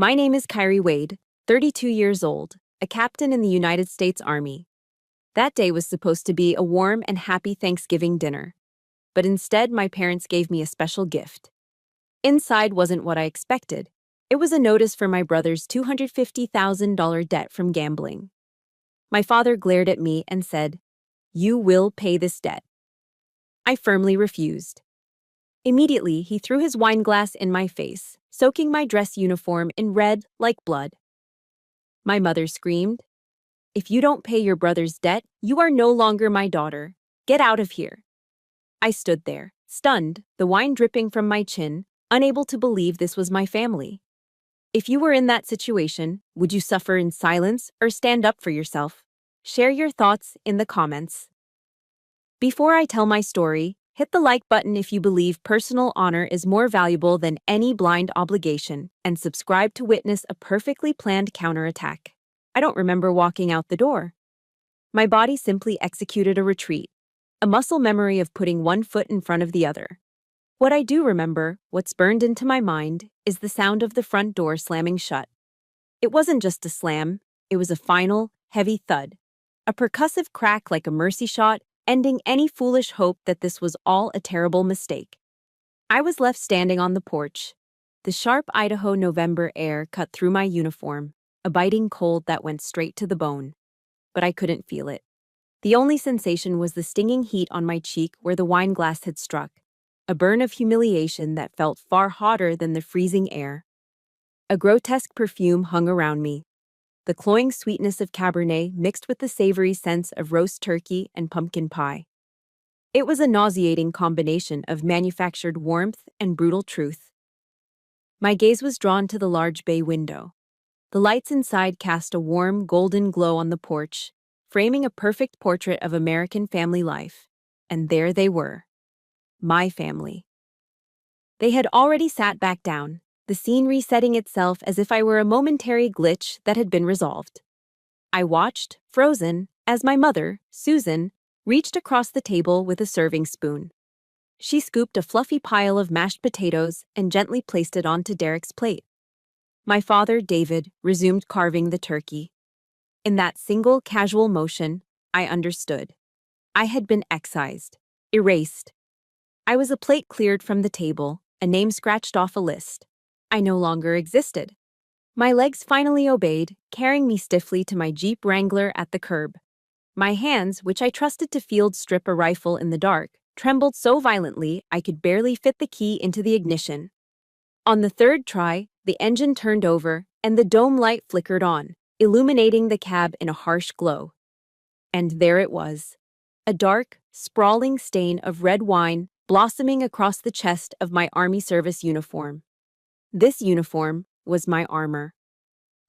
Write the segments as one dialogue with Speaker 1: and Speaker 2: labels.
Speaker 1: My name is Kyrie Wade, 32 years old, a captain in the United States Army. That day was supposed to be a warm and happy Thanksgiving dinner, but instead my parents gave me a special gift. Inside wasn't what I expected. It was a notice for my brother's $250,000 debt from gambling. My father glared at me and said, "You will pay this debt." I firmly refused. Immediately, he threw his wineglass in my face, soaking my dress uniform in red like blood. My mother screamed, "If you don't pay your brother's debt, you are no longer my daughter. Get out of here." I stood there, stunned, the wine dripping from my chin, unable to believe this was my family. If you were in that situation, would you suffer in silence or stand up for yourself? Share your thoughts in the comments. Before I tell my story, hit the like button if you believe personal honor is more valuable than any blind obligation, and subscribe to witness a perfectly planned counterattack. I don't remember walking out the door. My body simply executed a retreat, a muscle memory of putting one foot in front of the other. What I do remember, what's burned into my mind, is the sound of the front door slamming shut. It wasn't just a slam, it was a final, heavy thud, a percussive crack like a mercy shot, ending any foolish hope that this was all a terrible mistake. I was left standing on the porch. The sharp Idaho November air cut through my uniform, a biting cold that went straight to the bone. But I couldn't feel it. The only sensation was the stinging heat on my cheek where the wineglass had struck, a burn of humiliation that felt far hotter than the freezing air. A grotesque perfume hung around me, the cloying sweetness of Cabernet mixed with the savory scents of roast turkey and pumpkin pie. It was a nauseating combination of manufactured warmth and brutal truth. My gaze was drawn to the large bay window. The lights inside cast a warm, golden glow on the porch, framing a perfect portrait of American family life. And there they were. My family. They had already sat back down, the scene resetting itself as if I were a momentary glitch that had been resolved. I watched, frozen, as my mother, Susan, reached across the table with a serving spoon. She scooped a fluffy pile of mashed potatoes and gently placed it onto Derek's plate. My father, David, resumed carving the turkey. In that single casual motion, I understood. I had been excised, erased. I was a plate cleared from the table, a name scratched off a list. I no longer existed. My legs finally obeyed, carrying me stiffly to my Jeep Wrangler at the curb. My hands, which I trusted to field strip a rifle in the dark, trembled so violently I could barely fit the key into the ignition. On the third try, the engine turned over, and the dome light flickered on, illuminating the cab in a harsh glow. And there it was, a dark, sprawling stain of red wine blossoming across the chest of my Army service uniform. This uniform was my armor.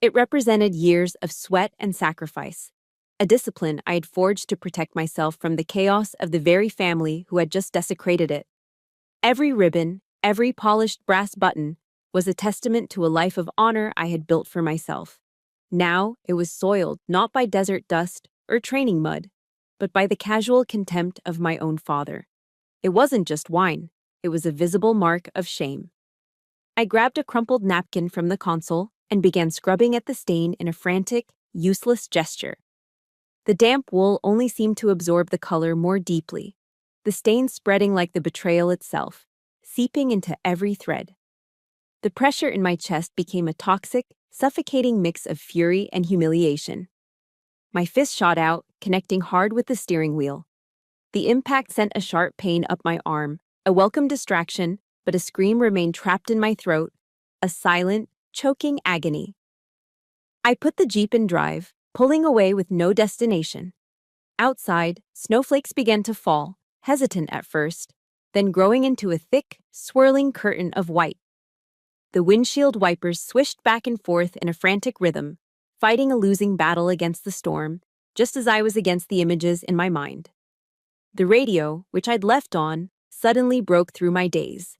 Speaker 1: It represented years of sweat and sacrifice, a discipline I had forged to protect myself from the chaos of the very family who had just desecrated it. Every ribbon, every polished brass button, was a testament to a life of honor I had built for myself. Now it was soiled not by desert dust or training mud, but by the casual contempt of my own father. It wasn't just wine, it was a visible mark of shame. I grabbed a crumpled napkin from the console and began scrubbing at the stain in a frantic, useless gesture. The damp wool only seemed to absorb the color more deeply, the stain spreading like the betrayal itself, seeping into every thread. The pressure in my chest became a toxic, suffocating mix of fury and humiliation. My fist shot out, connecting hard with the steering wheel. The impact sent a sharp pain up my arm, a welcome distraction, but a scream remained trapped in my throat, a silent, choking agony. I put the Jeep in drive, pulling away with no destination. Outside, snowflakes began to fall, hesitant at first, then growing into a thick, swirling curtain of white. The windshield wipers swished back and forth in a frantic rhythm, fighting a losing battle against the storm, just as I was against the images in my mind. The radio, which I'd left on, suddenly broke through my daze.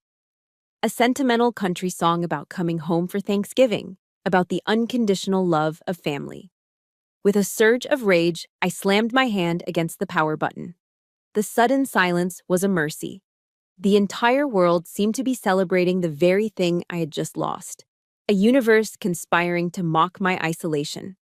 Speaker 1: A sentimental country song about coming home for Thanksgiving, about the unconditional love of family. With a surge of rage, I slammed my hand against the power button. The sudden silence was a mercy. The entire world seemed to be celebrating the very thing I had just lost. a universe conspiring to mock my isolation.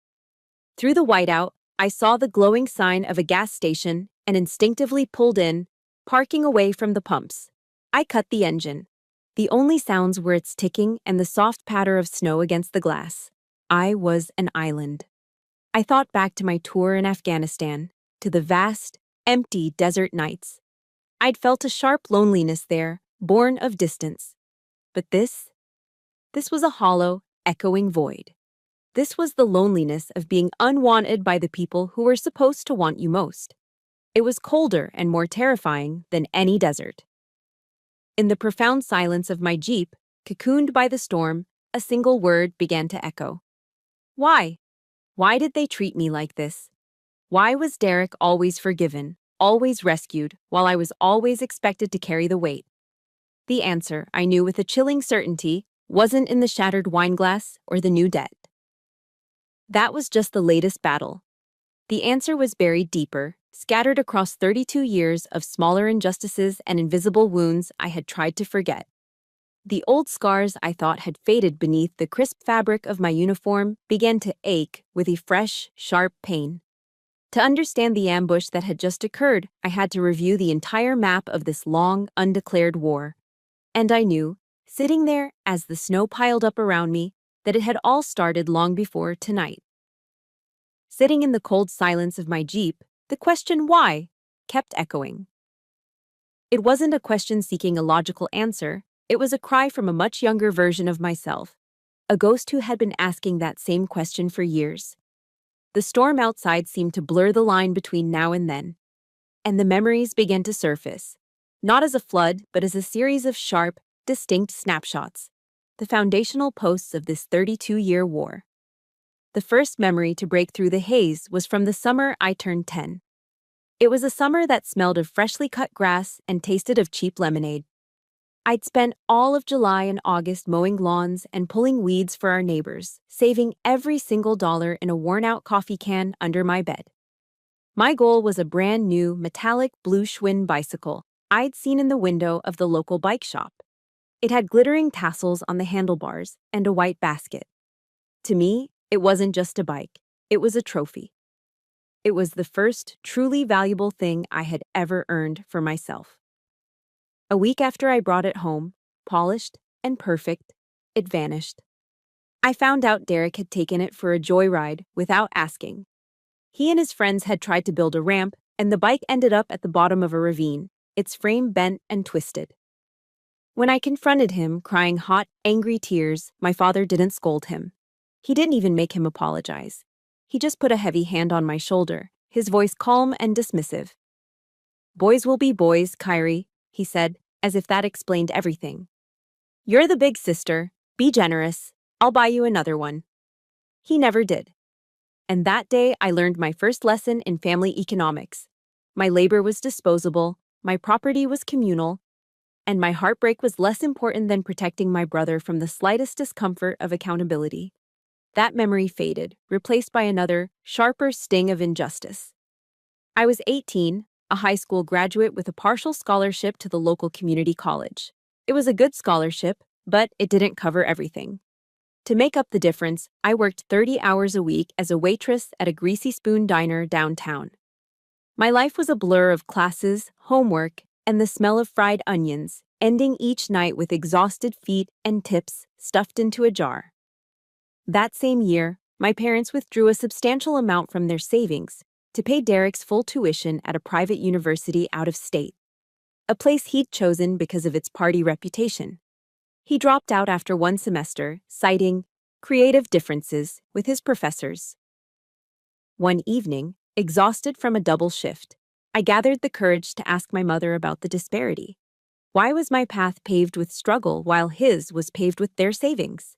Speaker 1: Through the whiteout, I saw the glowing sign of a gas station and instinctively pulled in, parking away from the pumps. I cut the engine. The only sounds were its ticking and the soft patter of snow against the glass. I was an island. I thought back to my tour in Afghanistan, to the vast, empty desert nights. I'd felt a sharp loneliness there, born of distance. But this was a hollow, echoing void. This was the loneliness of being unwanted by the people who were supposed to want you most. It was colder and more terrifying than any desert. In the profound silence of my Jeep, cocooned by the storm, a single word began to echo. Why? Why did they treat me like this? Why was Derek always forgiven, always rescued, while I was always expected to carry the weight? The answer, I knew with a chilling certainty, wasn't in the shattered wineglass or the new debt. That was just the latest battle. The answer was buried deeper, scattered across 32 years of smaller injustices and invisible wounds I had tried to forget. The old scars I thought had faded beneath the crisp fabric of my uniform began to ache with a fresh, sharp pain. To understand the ambush that had just occurred, I had to review the entire map of this long, undeclared war. And I knew, sitting there as the snow piled up around me, that it had all started long before tonight. Sitting in the cold silence of my Jeep, the question why kept echoing. It wasn't a question seeking a logical answer, it was a cry from a much younger version of myself, a ghost who had been asking that same question for years. The storm outside seemed to blur the line between now and then, and the memories began to surface, not as a flood, but as a series of sharp, distinct snapshots, the foundational posts of this 32-year war. The first memory to break through the haze was from the summer I turned 10. It was a summer that smelled of freshly cut grass and tasted of cheap lemonade. I'd spent all of July and August mowing lawns and pulling weeds for our neighbors, saving every single dollar in a worn-out coffee can under my bed. My goal was a brand new metallic blue Schwinn bicycle I'd seen in the window of the local bike shop. It had glittering tassels on the handlebars and a white basket. To me, it wasn't just a bike, it was a trophy. It was the first truly valuable thing I had ever earned for myself. A week after I brought it home, polished and perfect, it vanished. I found out Derek had taken it for a joyride without asking. He and his friends had tried to build a ramp, and the bike ended up at the bottom of a ravine, its frame bent and twisted. When I confronted him, crying hot, angry tears, my father didn't scold him. He didn't even make him apologize. He just put a heavy hand on my shoulder, his voice calm and dismissive. "Boys will be boys, Kyrie," he said, as if that explained everything. "You're the big sister. Be generous. I'll buy you another one." He never did. And that day, I learned my first lesson in family economics. My labor was disposable, my property was communal, and my heartbreak was less important than protecting my brother from the slightest discomfort of accountability. That memory faded, replaced by another, sharper sting of injustice. I was 18, a high school graduate with a partial scholarship to the local community college. It was a good scholarship, but it didn't cover everything. To make up the difference, I worked 30 hours a week as a waitress at a Greasy Spoon diner downtown. My life was a blur of classes, homework, and the smell of fried onions, ending each night with exhausted feet and tips stuffed into a jar. That same year, my parents withdrew a substantial amount from their savings to pay Derek's full tuition at a private university out of state, a place he'd chosen because of its party reputation. He dropped out after one semester, citing creative differences with his professors. One evening, exhausted from a double shift, I gathered the courage to ask my mother about the disparity. Why was my path paved with struggle while his was paved with their savings?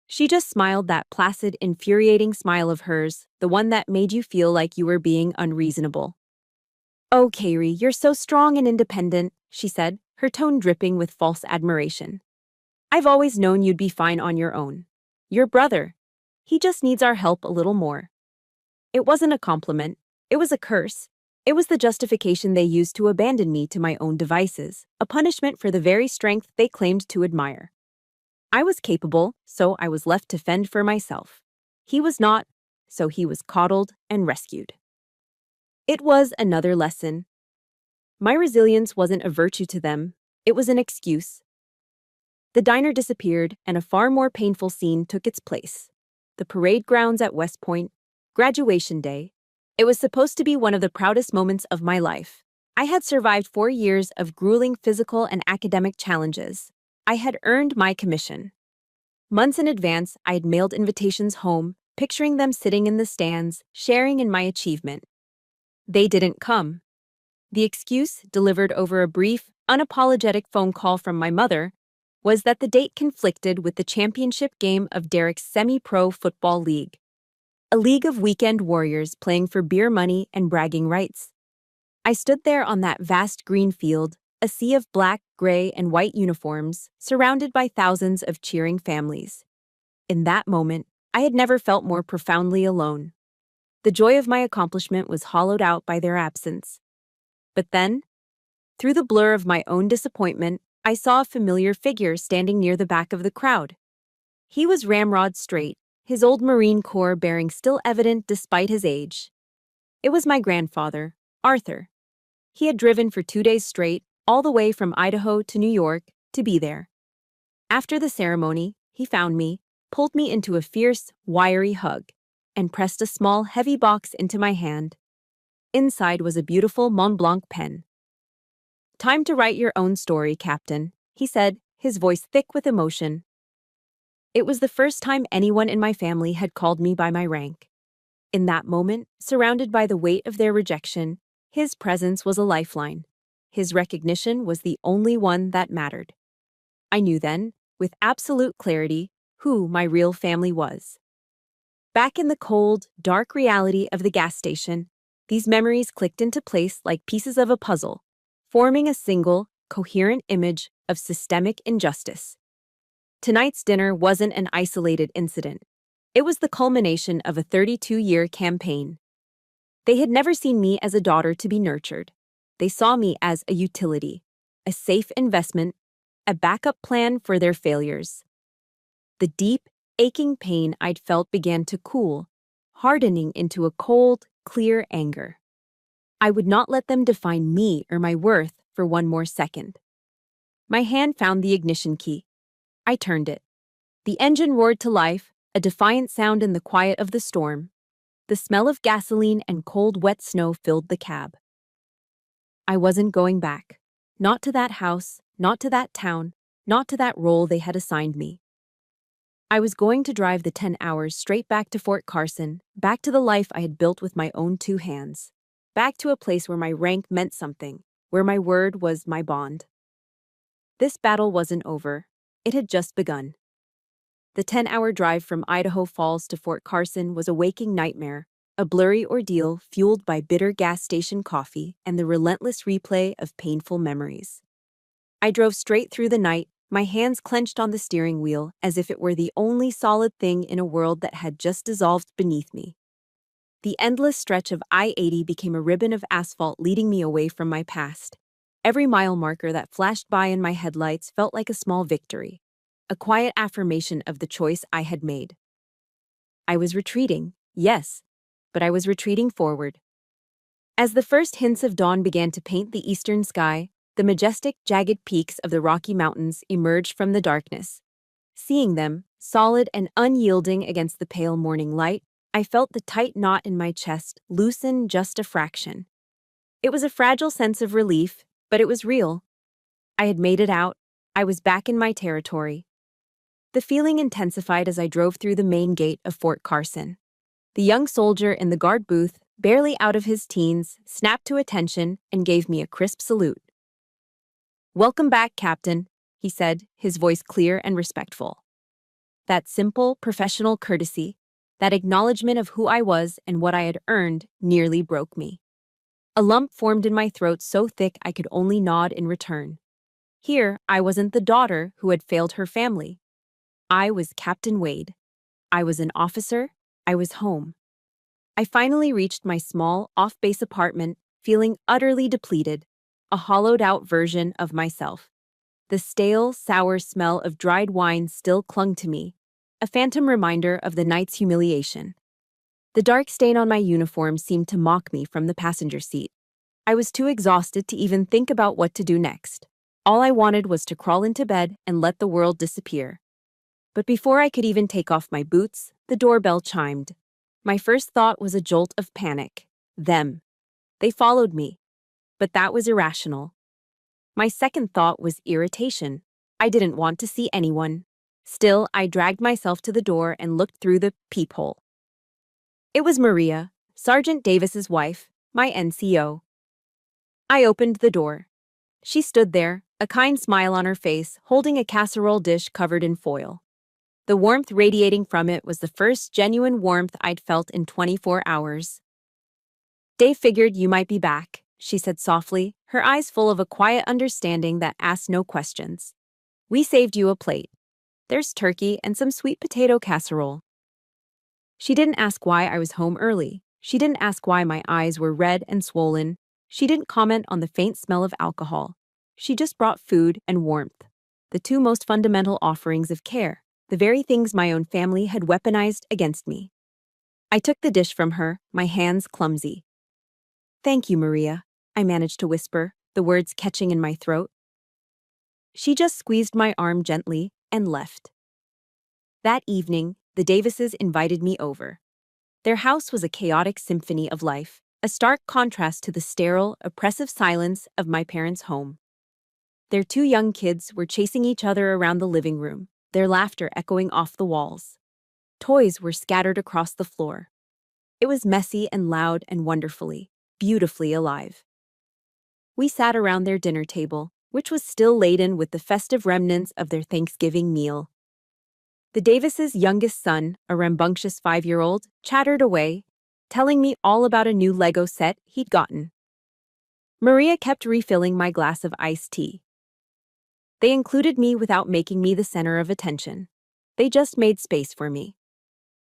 Speaker 1: She just smiled, that placid, infuriating smile of hers, the one that made you feel like you were being unreasonable. "Oh, Kyrie, you're so strong and independent," she said, her tone dripping with false admiration. "I've always known you'd be fine on your own. Your brother, he just needs our help a little more." It wasn't a compliment, it was a curse. It was the justification they used to abandon me to my own devices, a punishment for the very strength they claimed to admire. I was capable, so I was left to fend for myself. He was not, so he was coddled and rescued. It was another lesson. My resilience wasn't a virtue to them, it was an excuse. The diner disappeared, and a far more painful scene took its place. The parade grounds at West Point, graduation day. It was supposed to be one of the proudest moments of my life. I had survived 4 years of grueling physical and academic challenges. I had earned my commission. Months in advance, I had mailed invitations home, picturing them sitting in the stands, sharing in my achievement. They didn't come. The excuse, delivered over a brief, unapologetic phone call from my mother, was that the date conflicted with the championship game of Derek's semi-pro football league. A league of weekend warriors playing for beer money and bragging rights. I stood there on that vast green field, a sea of black, gray, and white uniforms, surrounded by thousands of cheering families. In that moment, I had never felt more profoundly alone. The joy of my accomplishment was hollowed out by their absence. But then, through the blur of my own disappointment, I saw a familiar figure standing near the back of the crowd. He was ramrod straight, his old Marine Corps bearing still evident despite his age. It was my grandfather, Arthur. He had driven for 2 days straight, all the way from Idaho to New York, to be there. After the ceremony, he found me, pulled me into a fierce, wiry hug, and pressed a small, heavy box into my hand. Inside was a beautiful Mont Blanc pen. "Time to write your own story, Captain," he said, his voice thick with emotion. It was the first time anyone in my family had called me by my rank. In that moment, surrounded by the weight of their rejection, his presence was a lifeline. His recognition was the only one that mattered. I knew then, with absolute clarity, who my real family was. Back in the cold, dark reality of the gas station, these memories clicked into place like pieces of a puzzle, forming a single, coherent image of systemic injustice. Tonight's dinner wasn't an isolated incident. It was the culmination of a 32-year campaign. They had never seen me as a daughter to be nurtured. They saw me as a utility, a safe investment, a backup plan for their failures. The deep, aching pain I'd felt began to cool, hardening into a cold, clear anger. I would not let them define me or my worth for one more second. My hand found the ignition key. I turned it. The engine roared to life, a defiant sound in the quiet of the storm. The smell of gasoline and cold, wet snow filled the cab. I wasn't going back. Not to that house, not to that town, not to that role they had assigned me. I was going to drive the 10 hours straight back to Fort Carson, back to the life I had built with my own 2 hands. Back to a place where my rank meant something, where my word was my bond. This battle wasn't over. It had just begun. The 10-hour drive from Idaho Falls to Fort Carson was a waking nightmare, a blurry ordeal fueled by bitter gas station coffee and the relentless replay of painful memories. I drove straight through the night, my hands clenched on the steering wheel as if it were the only solid thing in a world that had just dissolved beneath me. The endless stretch of I-80 became a ribbon of asphalt leading me away from my past. Every mile marker that flashed by in my headlights felt like a small victory, a quiet affirmation of the choice I had made. I was retreating, yes, but I was retreating forward. As the first hints of dawn began to paint the eastern sky, the majestic, jagged peaks of the Rocky Mountains emerged from the darkness. Seeing them, solid and unyielding against the pale morning light, I felt the tight knot in my chest loosen just a fraction. It was a fragile sense of relief, but it was real. I had made it out. I was back in my territory. The feeling intensified as I drove through the main gate of Fort Carson. The young soldier in the guard booth, barely out of his teens, snapped to attention and gave me a crisp salute. "Welcome back, Captain," he said, his voice clear and respectful. That simple, professional courtesy, that acknowledgement of who I was and what I had earned, nearly broke me. A lump formed in my throat so thick I could only nod in return. Here, I wasn't the daughter who had failed her family. I was Captain Wade. I was an officer. I was home. I finally reached my small, off-base apartment, feeling utterly depleted, a hollowed-out version of myself. The stale, sour smell of dried wine still clung to me, a phantom reminder of the night's humiliation. The dark stain on my uniform seemed to mock me from the passenger seat. I was too exhausted to even think about what to do next. All I wanted was to crawl into bed and let the world disappear. But before I could even take off my boots, the doorbell chimed. My first thought was a jolt of panic. Them. They followed me. But that was irrational. My second thought was irritation. I didn't want to see anyone. Still, I dragged myself to the door and looked through the peephole. It was Maria, Sergeant Davis's wife, my NCO. I opened the door. She stood there, a kind smile on her face, holding a casserole dish covered in foil. The warmth radiating from it was the first genuine warmth I'd felt in 24 hours. "Dave figured you might be back," she said softly, her eyes full of a quiet understanding that asked no questions. "We saved you a plate. There's turkey and some sweet potato casserole." She didn't ask why I was home early. She didn't ask why my eyes were red and swollen. She didn't comment on the faint smell of alcohol. She just brought food and warmth, the two most fundamental offerings of care, the very things my own family had weaponized against me. I took the dish from her, my hands clumsy. "Thank you, Maria," I managed to whisper, the words catching in my throat. She just squeezed my arm gently and left. That evening, the Davises invited me over. Their house was a chaotic symphony of life, a stark contrast to the sterile, oppressive silence of my parents' home. Their two young kids were chasing each other around the living room, their laughter echoing off the walls. Toys were scattered across the floor. It was messy and loud and wonderfully, beautifully alive. We sat around their dinner table, which was still laden with the festive remnants of their Thanksgiving meal. The Davises' youngest son, a rambunctious 5-year-old, chattered away, telling me all about a new Lego set he'd gotten. Maria kept refilling my glass of iced tea. They included me without making me the center of attention. They just made space for me.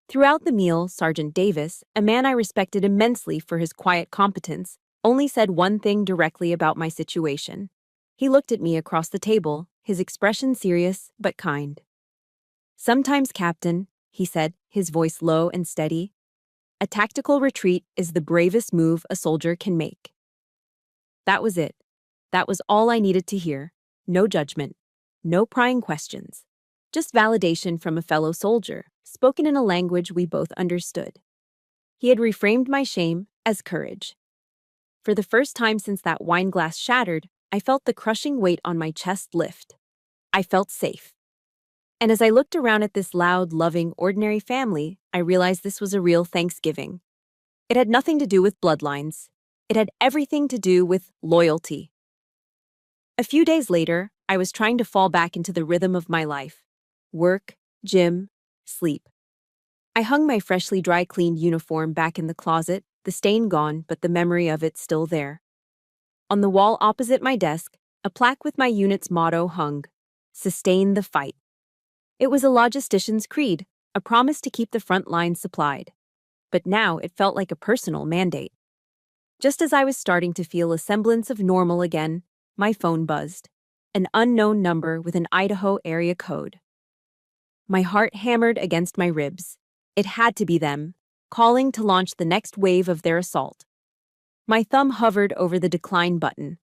Speaker 1: Throughout the meal, Sergeant Davis, a man I respected immensely for his quiet competence, only said one thing directly about my situation. He looked at me across the table, his expression serious but kind. "Sometimes, Captain," he said, his voice low and steady, "a tactical retreat is the bravest move a soldier can make." That was it. That was all I needed to hear. No judgment. No prying questions. Just validation from a fellow soldier, spoken in a language we both understood. He had reframed my shame as courage. For the first time since that wine glass shattered, I felt the crushing weight on my chest lift. I felt safe. And as I looked around at this loud, loving, ordinary family, I realized this was a real Thanksgiving. It had nothing to do with bloodlines. It had everything to do with loyalty. A few days later, I was trying to fall back into the rhythm of my life. Work, gym, sleep. I hung my freshly dry-cleaned uniform back in the closet, the stain gone, but the memory of it still there. On the wall opposite my desk, a plaque with my unit's motto hung, "Sustain the fight." It was a logistician's creed, a promise to keep the front line supplied. But now it felt like a personal mandate. Just as I was starting to feel a semblance of normal again, my phone buzzed. An unknown number with an Idaho area code. My heart hammered against my ribs. It had to be them, calling to launch the next wave of their assault. My thumb hovered over the decline button.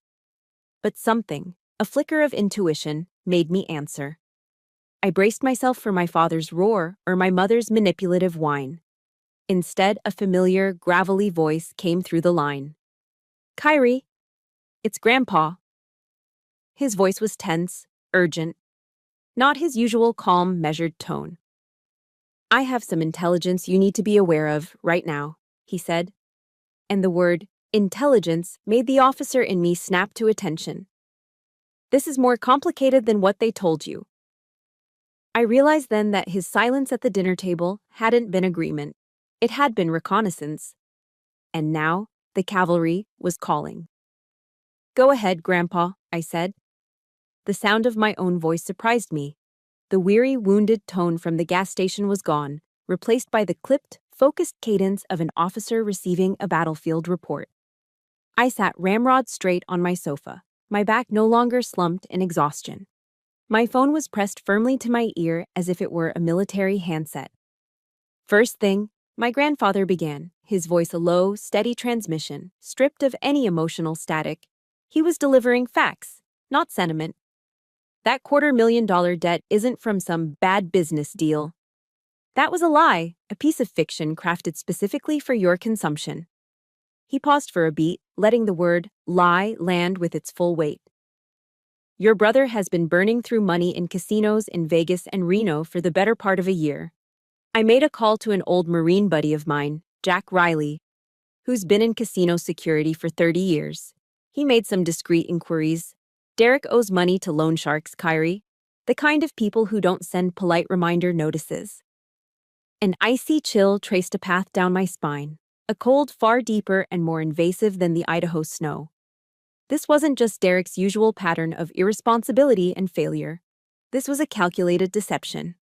Speaker 1: But something, a flicker of intuition, made me answer. I braced myself for my father's roar or my mother's manipulative whine. Instead, a familiar, gravelly voice came through the line. "Kyrie, it's Grandpa." His voice was tense, urgent, not his usual calm, measured tone. "I have some intelligence you need to be aware of right now," he said. And the word intelligence made the officer in me snap to attention. "This is more complicated than what they told you." I realized then that his silence at the dinner table hadn't been agreement. It had been reconnaissance. And now, the cavalry was calling. "Go ahead, Grandpa," I said. The sound of my own voice surprised me. The weary, wounded tone from the gas station was gone, replaced by the clipped, focused cadence of an officer receiving a battlefield report. I sat ramrod straight on my sofa, my back no longer slumped in exhaustion. My phone was pressed firmly to my ear as if it were a military handset. First thing, my grandfather began, his voice a low, steady transmission, stripped of any emotional static. He was delivering facts, not sentiment. That $250,000 debt isn't from some bad business deal. That was a lie, a piece of fiction crafted specifically for your consumption. He paused for a beat, letting the word lie land with its full weight. Your brother has been burning through money in casinos in Vegas and Reno for the better part of a year. I made a call to an old Marine buddy of mine, Jack Riley, who's been in casino security for 30 years. He made some discreet inquiries. Derek owes money to loan sharks, Kyrie, the kind of people who don't send polite reminder notices. An icy chill traced a path down my spine, a cold far deeper and more invasive than the Idaho snow. This wasn't just Derek's usual pattern of irresponsibility and failure. This was a calculated deception.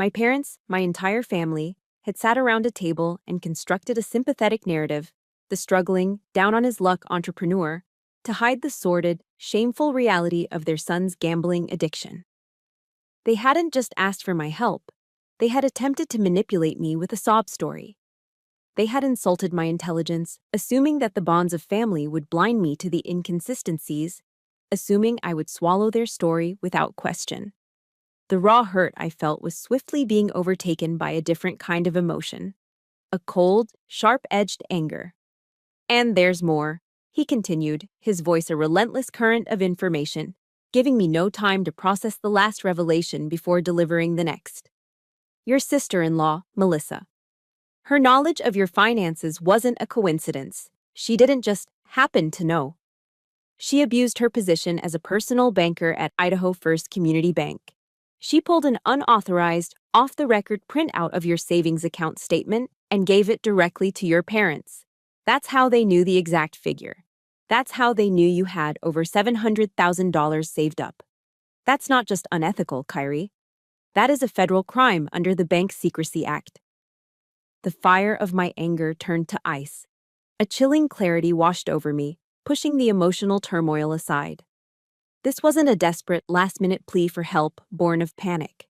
Speaker 1: My parents, my entire family, had sat around a table and constructed a sympathetic narrative, the struggling, down-on-his-luck entrepreneur, to hide the sordid, shameful reality of their son's gambling addiction. They hadn't just asked for my help. They had attempted to manipulate me with a sob story. They had insulted my intelligence, assuming that the bonds of family would blind me to the inconsistencies, assuming I would swallow their story without question. The raw hurt I felt was swiftly being overtaken by a different kind of emotion, a cold, sharp-edged anger. And there's more, he continued, his voice a relentless current of information, giving me no time to process the last revelation before delivering the next. Your sister-in-law, Melissa. Her knowledge of your finances wasn't a coincidence. She didn't just happen to know. She abused her position as a personal banker at Idaho First Community Bank. She pulled an unauthorized, off-the-record printout of your savings account statement and gave it directly to your parents. That's how they knew the exact figure. That's how they knew you had over $700,000 saved up. That's not just unethical, Kyrie. That is a federal crime under the Bank Secrecy Act. The fire of my anger turned to ice. A chilling clarity washed over me, pushing the emotional turmoil aside. This wasn't a desperate, last-minute plea for help born of panic.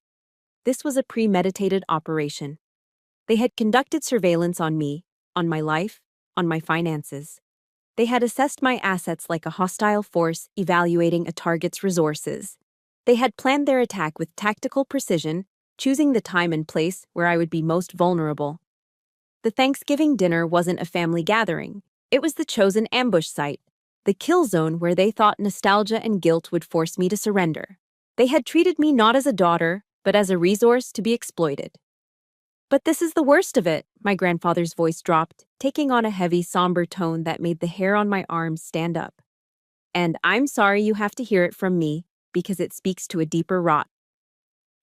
Speaker 1: This was a premeditated operation. They had conducted surveillance on me, on my life, on my finances. They had assessed my assets like a hostile force evaluating a target's resources. They had planned their attack with tactical precision, choosing the time and place where I would be most vulnerable. The Thanksgiving dinner wasn't a family gathering. It was the chosen ambush site, the kill zone where they thought nostalgia and guilt would force me to surrender. They had treated me not as a daughter, but as a resource to be exploited. But this is the worst of it, my grandfather's voice dropped, taking on a heavy, somber tone that made the hair on my arms stand up. And I'm sorry you have to hear it from me, because it speaks to a deeper rot.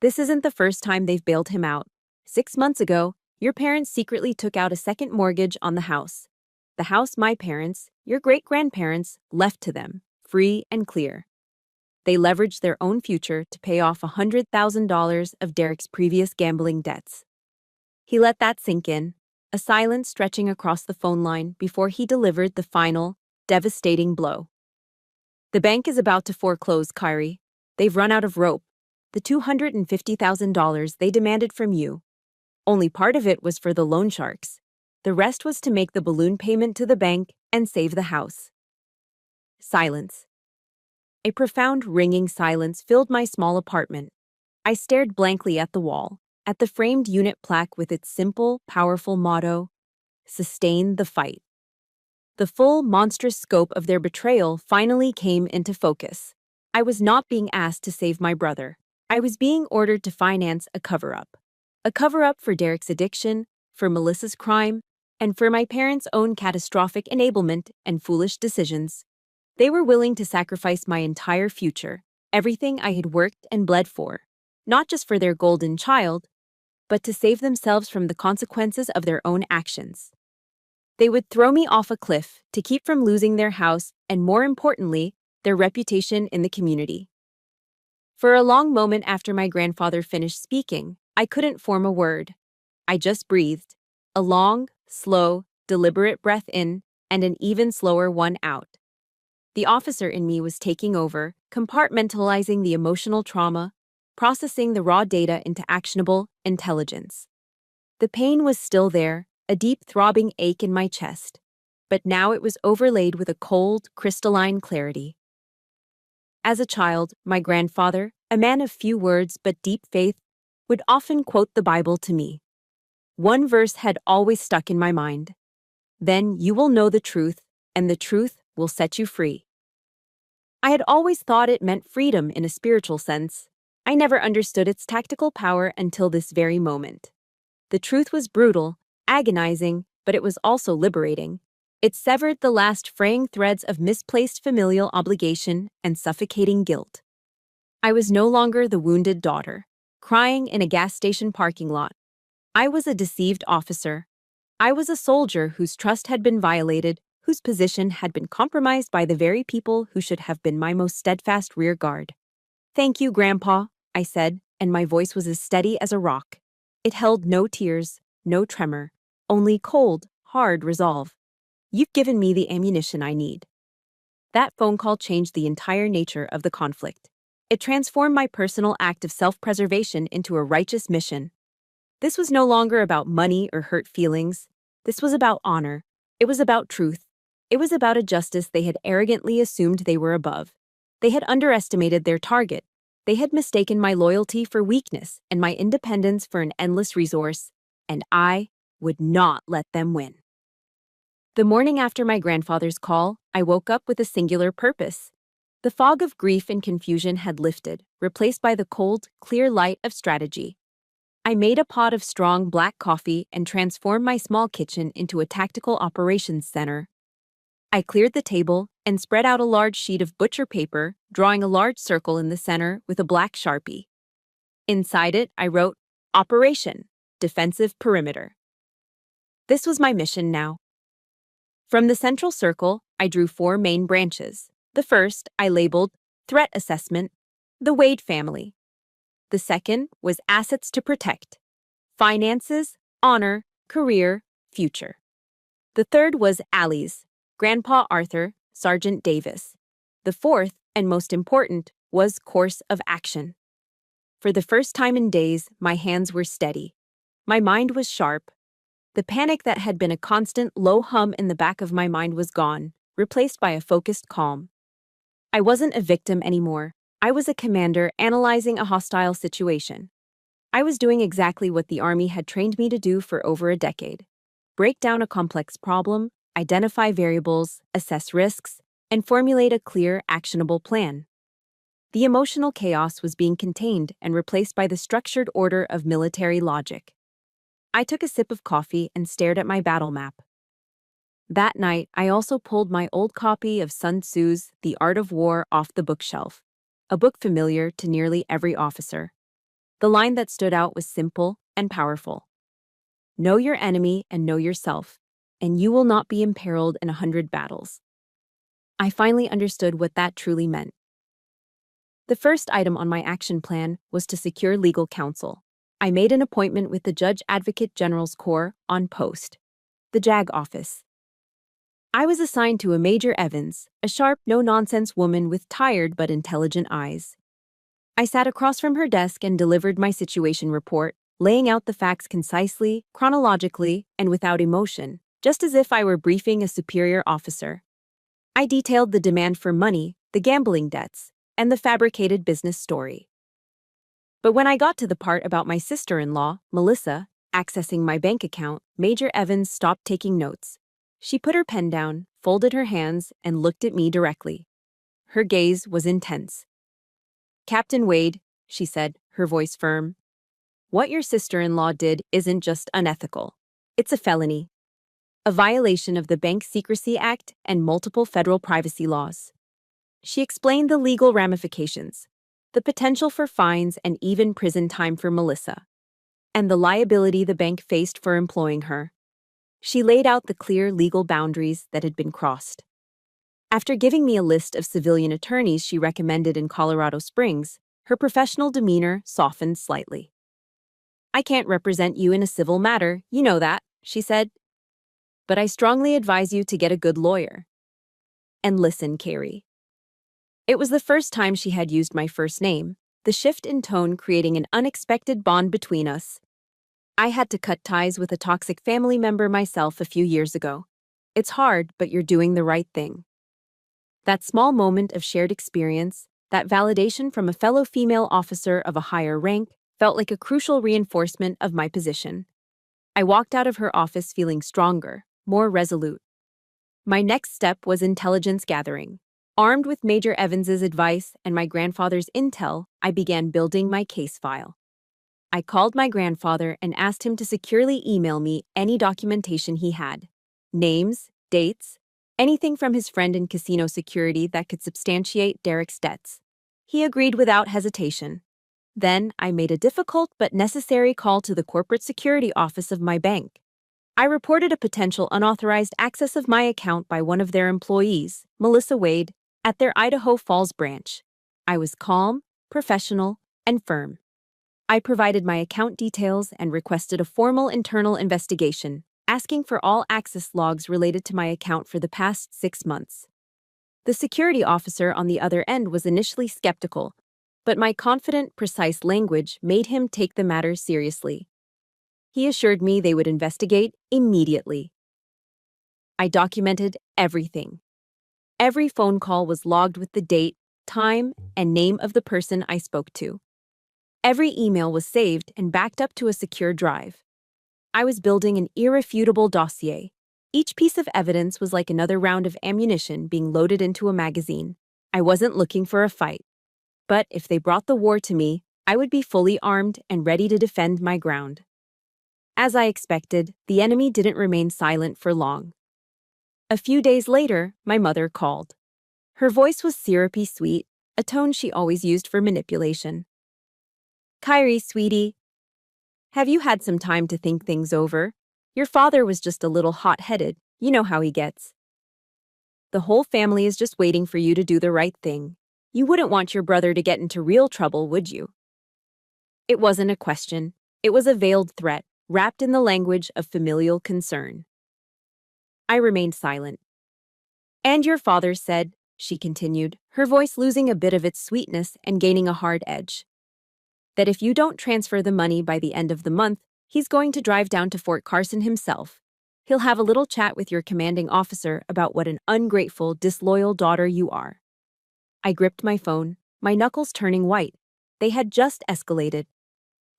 Speaker 1: This isn't the first time they've bailed him out. 6 months ago, your parents secretly took out a second mortgage on the house. The house my parents, your great-grandparents, left to them, free and clear. They leveraged their own future to pay off $100,000 of Derek's previous gambling debts. He let that sink in, a silence stretching across the phone line before he delivered the final, devastating blow. The bank is about to foreclose, Kyrie. They've run out of rope. The $250,000 they demanded from you. Only part of it was for the loan sharks. The rest was to make the balloon payment to the bank and save the house. Silence. A profound, ringing silence filled my small apartment. I stared blankly at the wall, at the framed unit plaque with its simple, powerful motto, "Sustain the fight." The full, monstrous scope of their betrayal finally came into focus. I was not being asked to save my brother. I was being ordered to finance a cover-up. A cover-up for Derek's addiction, for Melissa's crime, and for my parents' own catastrophic enablement and foolish decisions. They were willing to sacrifice my entire future, everything I had worked and bled for, not just for their golden child, but to save themselves from the consequences of their own actions. They would throw me off a cliff to keep from losing their house and, more importantly, their reputation in the community. For a long moment after my grandfather finished speaking, I couldn't form a word. I just breathed, a long, slow, deliberate breath in and an even slower one out. The officer in me was taking over, compartmentalizing the emotional trauma, processing the raw data into actionable intelligence. The pain was still there, a deep throbbing ache in my chest, but now it was overlaid with a cold, crystalline clarity. As a child, my grandfather, a man of few words but deep faith, would often quote the Bible to me. One verse had always stuck in my mind. Then you will know the truth, and the truth will set you free. I had always thought it meant freedom in a spiritual sense. I never understood its tactical power until this very moment. The truth was brutal, agonizing, but it was also liberating. It severed the last fraying threads of misplaced familial obligation and suffocating guilt. I was no longer the wounded daughter, crying in a gas station parking lot. I was a deceived officer. I was a soldier whose trust had been violated, whose position had been compromised by the very people who should have been my most steadfast rear guard. "Thank you, Grandpa," I said, and my voice was as steady as a rock. It held no tears, no tremor, only cold, hard resolve. "You've given me the ammunition I need." That phone call changed the entire nature of the conflict. It transformed my personal act of self-preservation into a righteous mission. This was no longer about money or hurt feelings. This was about honor. It was about truth. It was about a justice they had arrogantly assumed they were above. They had underestimated their target. They had mistaken my loyalty for weakness and my independence for an endless resource, and I would not let them win. The morning after my grandfather's call, I woke up with a singular purpose. The fog of grief and confusion had lifted, replaced by the cold, clear light of strategy. I made a pot of strong black coffee and transformed my small kitchen into a tactical operations center. I cleared the table and spread out a large sheet of butcher paper, drawing a large circle in the center with a black Sharpie. Inside it, I wrote, "Operation, Defensive Perimeter." This was my mission now. From the central circle, I drew 4 main branches. The first, I labeled Threat Assessment, the Wade family. The second was Assets to Protect, Finances, Honor, Career, Future. The third was Allies, Grandpa Arthur, Sergeant Davis. The fourth, and most important, was Course of Action. For the first time in days, my hands were steady. My mind was sharp. The panic that had been a constant low hum in the back of my mind was gone, replaced by a focused calm. I wasn't a victim anymore. I was a commander analyzing a hostile situation. I was doing exactly what the Army had trained me to do for over a decade. Break down a complex problem, identify variables, assess risks, and formulate a clear, actionable plan. The emotional chaos was being contained and replaced by the structured order of military logic. I took a sip of coffee and stared at my battle map. That night, I also pulled my old copy of Sun Tzu's The Art of War off the bookshelf, a book familiar to nearly every officer. The line that stood out was simple and powerful. Know your enemy and know yourself, and you will not be imperiled in 100 battles. I finally understood what that truly meant. The first item on my action plan was to secure legal counsel. I made an appointment with the Judge Advocate General's Corps on post, the JAG office. I was assigned to a Major Evans, a sharp, no-nonsense woman with tired but intelligent eyes. I sat across from her desk and delivered my situation report, laying out the facts concisely, chronologically, and without emotion, just as if I were briefing a superior officer. I detailed the demand for money, the gambling debts, and the fabricated business story. But when I got to the part about my sister-in-law, Melissa, accessing my bank account, Major Evans stopped taking notes. She put her pen down, folded her hands, and looked at me directly. Her gaze was intense. "Captain Wade," she said, her voice firm, "what your sister-in-law did isn't just unethical. It's a felony. A violation of the Bank Secrecy Act and multiple federal privacy laws." She explained the legal ramifications, the potential for fines and even prison time for Melissa, and the liability the bank faced for employing her. She laid out the clear legal boundaries that had been crossed. After giving me a list of civilian attorneys she recommended in Colorado Springs, her professional demeanor softened slightly. "I can't represent you in a civil matter, you know that," she said. "But I strongly advise you to get a good lawyer. And listen, Carrie, It was the first time she had used my first name, the shift in tone creating an unexpected bond between us. I had to cut ties with a toxic family member myself a few years ago. It's hard, but you're doing the right thing. That small moment of shared experience, that validation from a fellow female officer of a higher rank, felt like a crucial reinforcement of my position. I walked out of her office feeling stronger, more resolute. My next step was intelligence gathering. Armed with Major Evans's advice and my grandfather's intel, I began building my case file. I called my grandfather and asked him to securely email me any documentation he had. Names, dates, anything from his friend in casino security that could substantiate Derek's debts. He agreed without hesitation. Then I made a difficult but necessary call to the corporate security office of my bank. I reported a potential unauthorized access of my account by one of their employees, Melissa Wade, at their Idaho Falls branch. I was calm, professional, and firm. I provided my account details and requested a formal internal investigation, asking for all access logs related to my account for the past 6 months. The security officer on the other end was initially skeptical, but my confident, precise language made him take the matter seriously. He assured me they would investigate immediately. I documented everything. Every phone call was logged with the date, time, and name of the person I spoke to. Every email was saved and backed up to a secure drive. I was building an irrefutable dossier. Each piece of evidence was like another round of ammunition being loaded into a magazine. I wasn't looking for a fight. But if they brought the war to me, I would be fully armed and ready to defend my ground. As I expected, the enemy didn't remain silent for long. A few days later, my mother called. Her voice was syrupy sweet, a tone she always used for manipulation. "Kyrie, sweetie, have you had some time to think things over? Your father was just a little hot-headed. You know how he gets. The whole family is just waiting for you to do the right thing. You wouldn't want your brother to get into real trouble, would you?" It wasn't a question. It was a veiled threat, wrapped in the language of familial concern. I remained silent. "And your father said," she continued, her voice losing a bit of its sweetness and gaining a hard edge, "that if you don't transfer the money by the end of the month, he's going to drive down to Fort Carson himself. He'll have a little chat with your commanding officer about what an ungrateful, disloyal daughter you are." I gripped my phone, my knuckles turning white. They had just escalated.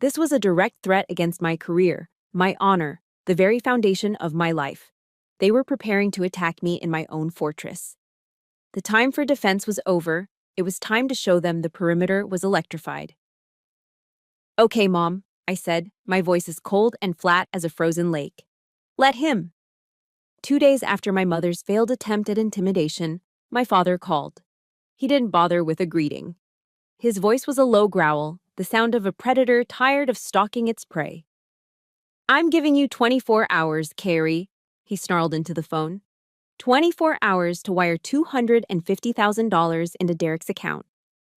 Speaker 1: This was a direct threat against my career, my honor, the very foundation of my life. They were preparing to attack me in my own fortress. The time for defense was over. It was time to show them the perimeter was electrified. "Okay, Mom," I said, my voice as cold and flat as a frozen lake. "Let him." 2 days after my mother's failed attempt at intimidation, my father called. He didn't bother with a greeting. His voice was a low growl, the sound of a predator tired of stalking its prey. "I'm giving you 24 hours, Carrie," he snarled into the phone. 24 hours to wire $250,000 into Derek's account.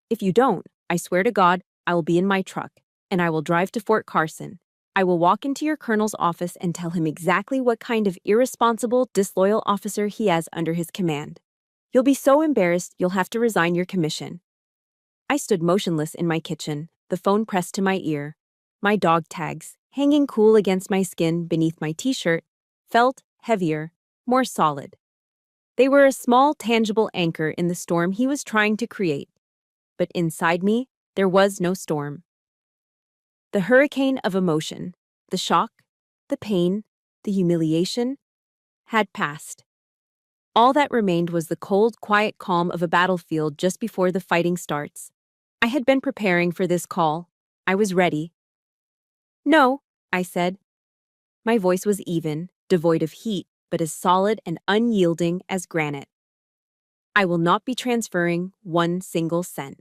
Speaker 1: If you don't, I swear to God, I will be in my truck, and I will drive to Fort Carson. I will walk into your colonel's office and tell him exactly what kind of irresponsible, disloyal officer he has under his command. You'll be so embarrassed you'll have to resign your commission. I stood motionless in my kitchen, the phone pressed to my ear. My dog tags, hanging cool against my skin beneath my t-shirt, felt heavier, more solid. They were a small, tangible anchor in the storm he was trying to create. But inside me, there was no storm. The hurricane of emotion, the shock, the pain, the humiliation, had passed. All that remained was the cold, quiet calm of a battlefield just before the fighting starts. I had been preparing for this call. I was ready. "No," I said. My voice was even, devoid of heat, but as solid and unyielding as granite. "I will not be transferring 1 single cent."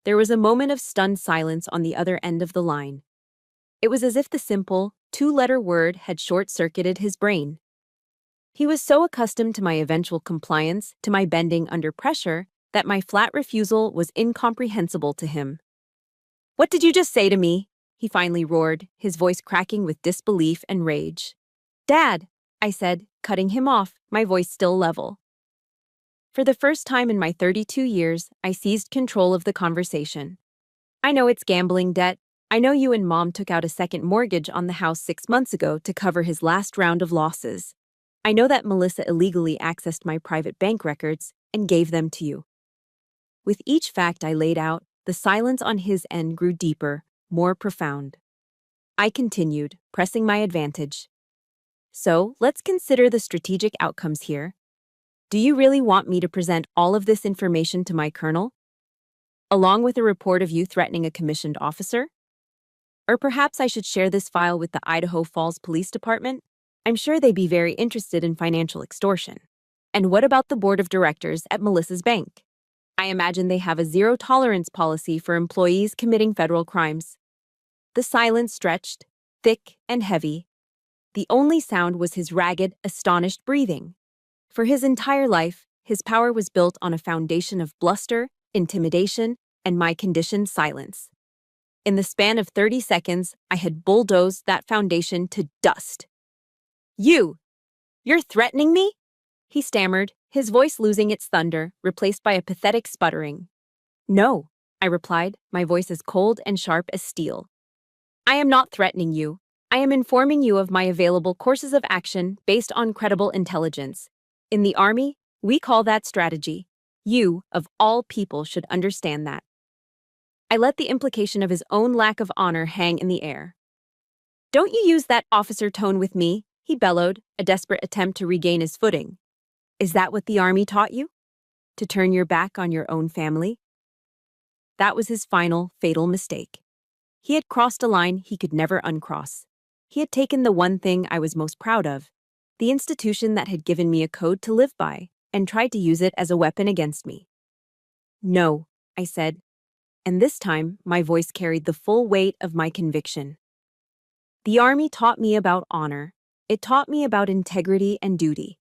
Speaker 1: There was a moment of stunned silence on the other end of the line. It was as if the simple, 2-letter word had short-circuited his brain. He was so accustomed to my eventual compliance, to my bending under pressure, that my flat refusal was incomprehensible to him. "What did you just say to me?" he finally roared, his voice cracking with disbelief and rage. "Dad," I said, cutting him off, my voice still level. For the first time in my 32 years, I seized control of the conversation. I know it's gambling debt. I know you and Mom took out a second mortgage on the house 6 months ago to cover his last round of losses. I know that Melissa illegally accessed my private bank records and gave them to you. With each fact I laid out, the silence on his end grew deeper, more profound. I continued, pressing my advantage. So, let's consider the strategic outcomes here. Do you really want me to present all of this information to my colonel? Along with a report of you threatening a commissioned officer? Or perhaps I should share this file with the Idaho Falls Police Department? I'm sure they'd be very interested in financial extortion. And what about the board of directors at Melissa's bank? I imagine they have a zero-tolerance policy for employees committing federal crimes. The silence stretched, thick and heavy. The only sound was his ragged, astonished breathing. For his entire life, his power was built on a foundation of bluster, intimidation, and my conditioned silence. In the span of 30 seconds, I had bulldozed that foundation to dust. You're threatening me? He stammered, his voice losing its thunder, replaced by a pathetic sputtering. No, I replied, my voice as cold and sharp as steel. I am not threatening you. I am informing you of my available courses of action based on credible intelligence. In the Army, we call that strategy. You, of all people, should understand that. I let the implication of his own lack of honor hang in the air. Don't you use that officer tone with me, he bellowed, a desperate attempt to regain his footing. Is that what the Army taught you? To turn your back on your own family? That was his final, fatal mistake. He had crossed a line he could never uncross. He had taken the one thing I was most proud of, the institution that had given me a code to live by, and tried to use it as a weapon against me. No, I said, and this time my voice carried the full weight of my conviction. The Army taught me about honor. It taught me about integrity and duty.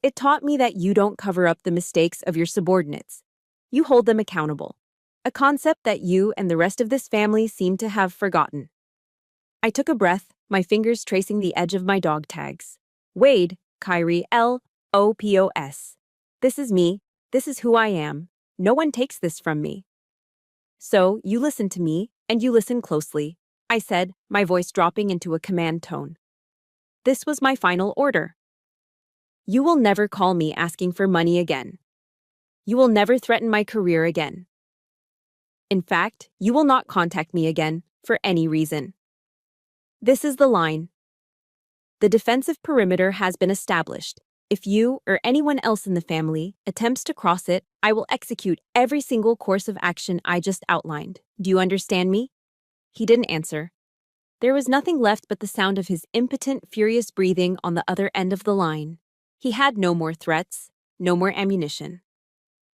Speaker 1: It taught me that you don't cover up the mistakes of your subordinates. You hold them accountable, a concept that you and the rest of this family seem to have forgotten. I took a breath, my fingers tracing the edge of my dog tags. Wade, Kyrie, L-O-P-O-S. This is me. This is who I am. No one takes this from me. So, you listen to me, and you listen closely, I said, my voice dropping into a command tone. This was my final order. You will never call me asking for money again. You will never threaten my career again. In fact, you will not contact me again, for any reason. This is the line. The defensive perimeter has been established. If you or anyone else in the family attempts to cross it, I will execute every single course of action I just outlined. Do you understand me? He didn't answer. There was nothing left but the sound of his impotent, furious breathing on the other end of the line. He had no more threats, no more ammunition.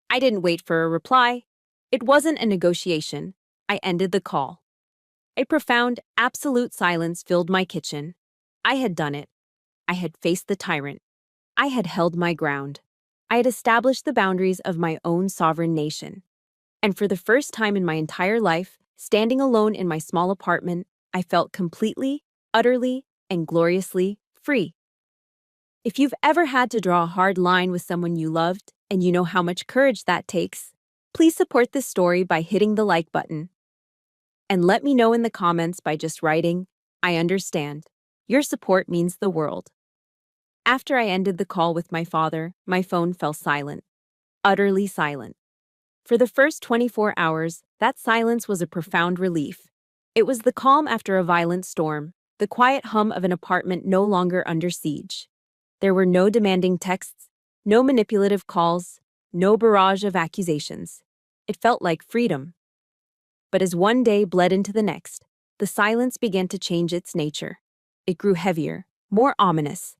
Speaker 1: I didn't wait for a reply. It wasn't a negotiation. I ended the call. A profound, absolute silence filled my kitchen. I had done it. I had faced the tyrant. I had held my ground. I had established the boundaries of my own sovereign nation. And for the first time in my entire life, standing alone in my small apartment, I felt completely, utterly, and gloriously free. If you've ever had to draw a hard line with someone you loved, and you know how much courage that takes, please support this story by hitting the like button. And let me know in the comments by just writing, I understand. Your support means the world. After I ended the call with my father, my phone fell silent. Utterly silent. For the first 24 hours, that silence was a profound relief. It was the calm after a violent storm, the quiet hum of an apartment no longer under siege. There were no demanding texts, no manipulative calls, no barrage of accusations. It felt like freedom. But as one day bled into the next, the silence began to change its nature. It grew heavier, more ominous.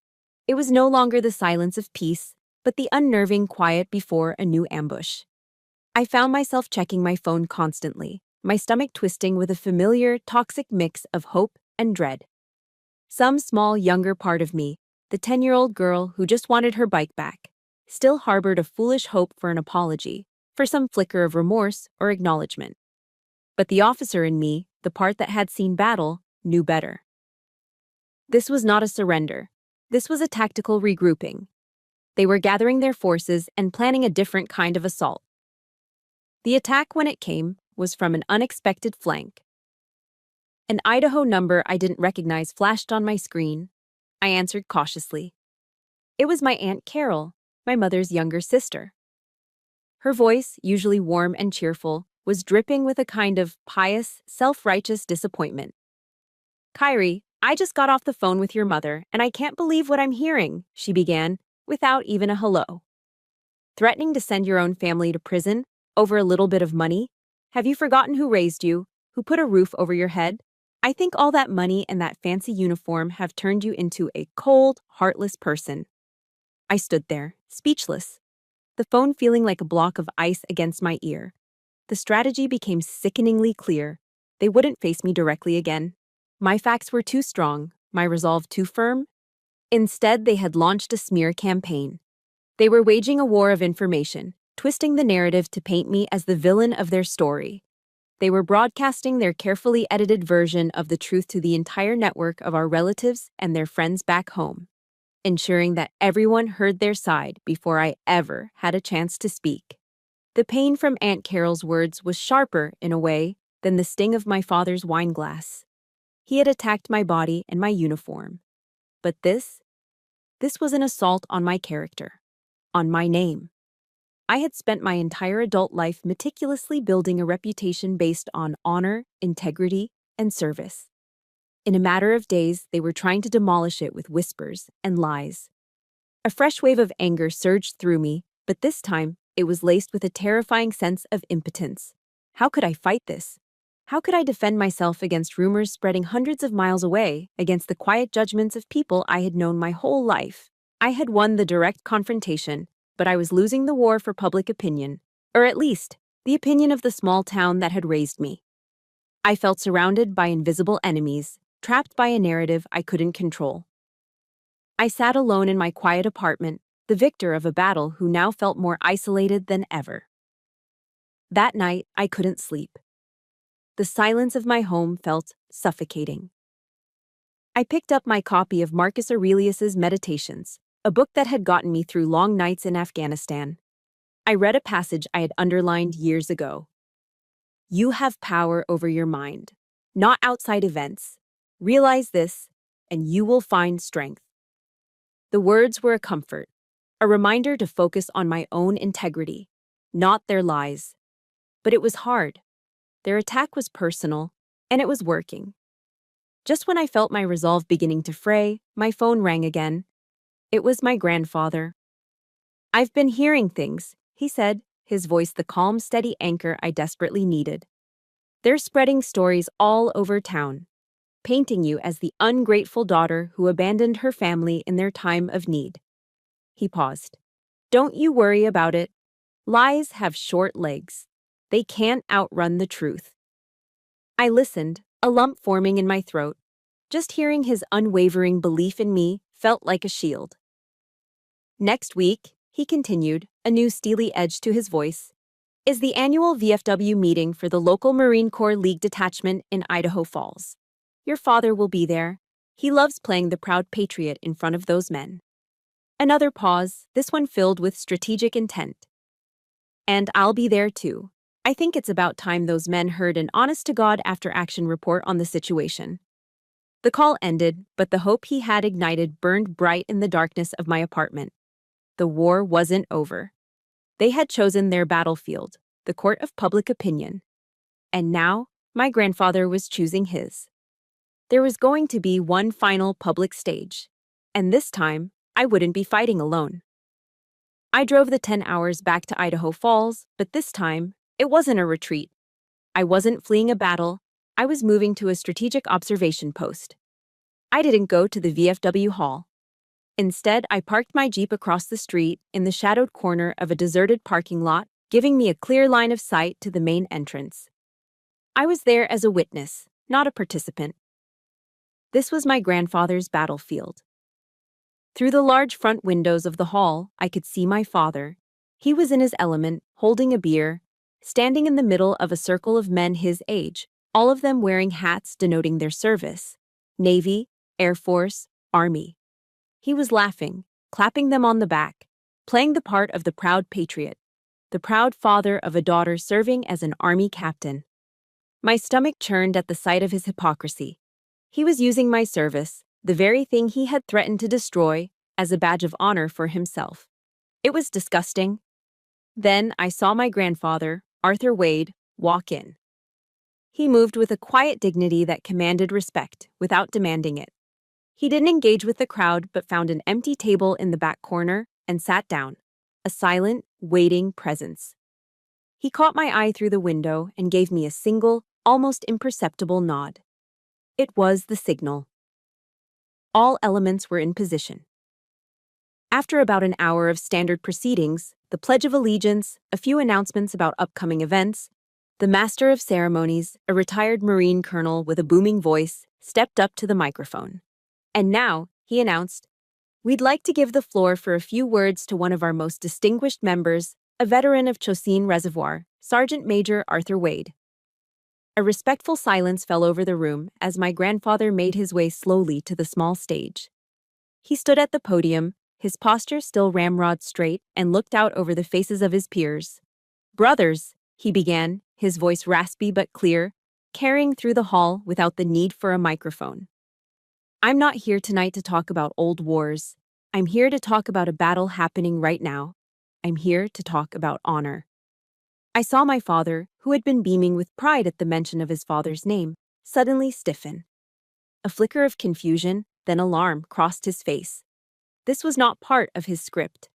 Speaker 1: It was no longer the silence of peace, but the unnerving quiet before a new ambush. I found myself checking my phone constantly, my stomach twisting with a familiar, toxic mix of hope and dread. Some small, younger part of me, the 10-year-old girl who just wanted her bike back, still harbored a foolish hope for an apology, for some flicker of remorse or acknowledgement. But the officer in me, the part that had seen battle, knew better. This was not a surrender. This was a tactical regrouping. They were gathering their forces and planning a different kind of assault. The attack, when it came, was from an unexpected flank. An Idaho number I didn't recognize flashed on my screen. I answered cautiously. It was my Aunt Carol, my mother's younger sister. Her voice, usually warm and cheerful, was dripping with a kind of pious, self-righteous disappointment. "Kyrie, I just got off the phone with your mother, and I can't believe what I'm hearing," she began, without even a hello. "Threatening to send your own family to prison over a little bit of money? Have you forgotten who raised you, who put a roof over your head? I think all that money and that fancy uniform have turned you into a cold, heartless person." I stood there, speechless, the phone feeling like a block of ice against my ear. The strategy became sickeningly clear. They wouldn't face me directly again. My facts were too strong, my resolve too firm. Instead, they had launched a smear campaign. They were waging a war of information, twisting the narrative to paint me as the villain of their story. They were broadcasting their carefully edited version of the truth to the entire network of our relatives and their friends back home, ensuring that everyone heard their side before I ever had a chance to speak. The pain from Aunt Carol's words was sharper, in a way, than the sting of my father's wineglass. He had attacked my body and my uniform. But this was an assault on my character, on my name. I had spent my entire adult life meticulously building a reputation based on honor, integrity, and service. In a matter of days, they were trying to demolish it with whispers and lies. A fresh wave of anger surged through me, but this time, it was laced with a terrifying sense of impotence. How could I fight this? How could I defend myself against rumors spreading hundreds of miles away, against the quiet judgments of people I had known my whole life? I had won the direct confrontation, but I was losing the war for public opinion, or at least, the opinion of the small town that had raised me. I felt surrounded by invisible enemies, trapped by a narrative I couldn't control. I sat alone in my quiet apartment, the victor of a battle who now felt more isolated than ever. That night, I couldn't sleep. The silence of my home felt suffocating. I picked up my copy of Marcus Aurelius's Meditations, a book that had gotten me through long nights in Afghanistan. I read a passage I had underlined years ago. "You have power over your mind, not outside events. Realize this, and you will find strength." The words were a comfort, a reminder to focus on my own integrity, not their lies. But it was hard. Their attack was personal, and it was working. Just when I felt my resolve beginning to fray, my phone rang again. It was my grandfather. "I've been hearing things," he said, his voice the calm, steady anchor I desperately needed. "They're spreading stories all over town, painting you as the ungrateful daughter who abandoned her family in their time of need." He paused. "Don't you worry about it. Lies have short legs. They can't outrun the truth." I listened, a lump forming in my throat. Just hearing his unwavering belief in me felt like a shield. "Next week," he continued, a new steely edge to his voice, "is the annual VFW meeting for the local Marine Corps League detachment in Idaho Falls. Your father will be there. He loves playing the proud patriot in front of those men." Another pause, this one filled with strategic intent. "And I'll be there too. I think it's about time those men heard an honest-to-God after-action report on the situation." The call ended, but the hope he had ignited burned bright in the darkness of my apartment. The war wasn't over. They had chosen their battlefield, the court of public opinion. And now, my grandfather was choosing his. There was going to be one final public stage. And this time, I wouldn't be fighting alone. I drove the 10 hours back to Idaho Falls, but this time, it wasn't a retreat. I wasn't fleeing a battle. I was moving to a strategic observation post. I didn't go to the VFW hall. Instead, I parked my Jeep across the street in the shadowed corner of a deserted parking lot, giving me a clear line of sight to the main entrance. I was there as a witness, not a participant. This was my grandfather's battlefield. Through the large front windows of the hall, I could see my father. He was in his element, holding a beer, standing in the middle of a circle of men his age, all of them wearing hats denoting their service: Navy, Air Force, Army. He was laughing, clapping them on the back, playing the part of the proud patriot, the proud father of a daughter serving as an army captain. My stomach churned at the sight of his hypocrisy. He was using my service, the very thing he had threatened to destroy, as a badge of honor for himself. It was disgusting. Then I saw my grandfather, Arthur Wade, walk in. He moved with a quiet dignity that commanded respect, without demanding it. He didn't engage with the crowd but found an empty table in the back corner and sat down, a silent, waiting presence. He caught my eye through the window and gave me a single, almost imperceptible nod. It was the signal. All elements were in position. After about an hour of standard proceedings, the Pledge of Allegiance, a few announcements about upcoming events, the Master of Ceremonies, a retired Marine colonel with a booming voice, stepped up to the microphone. And now, he announced, "We'd like to give the floor for a few words to one of our most distinguished members, a veteran of Chosin Reservoir, Sergeant Major Arthur Wade." A respectful silence fell over the room as my grandfather made his way slowly to the small stage. He stood at the podium, his posture still ramrod straight, and looked out over the faces of his peers. "Brothers," he began, his voice raspy but clear, carrying through the hall without the need for a microphone. "I'm not here tonight to talk about old wars. I'm here to talk about a battle happening right now. I'm here to talk about honor." I saw my father, who had been beaming with pride at the mention of his father's name, suddenly stiffen. A flicker of confusion, then alarm, crossed his face. This was not part of his script.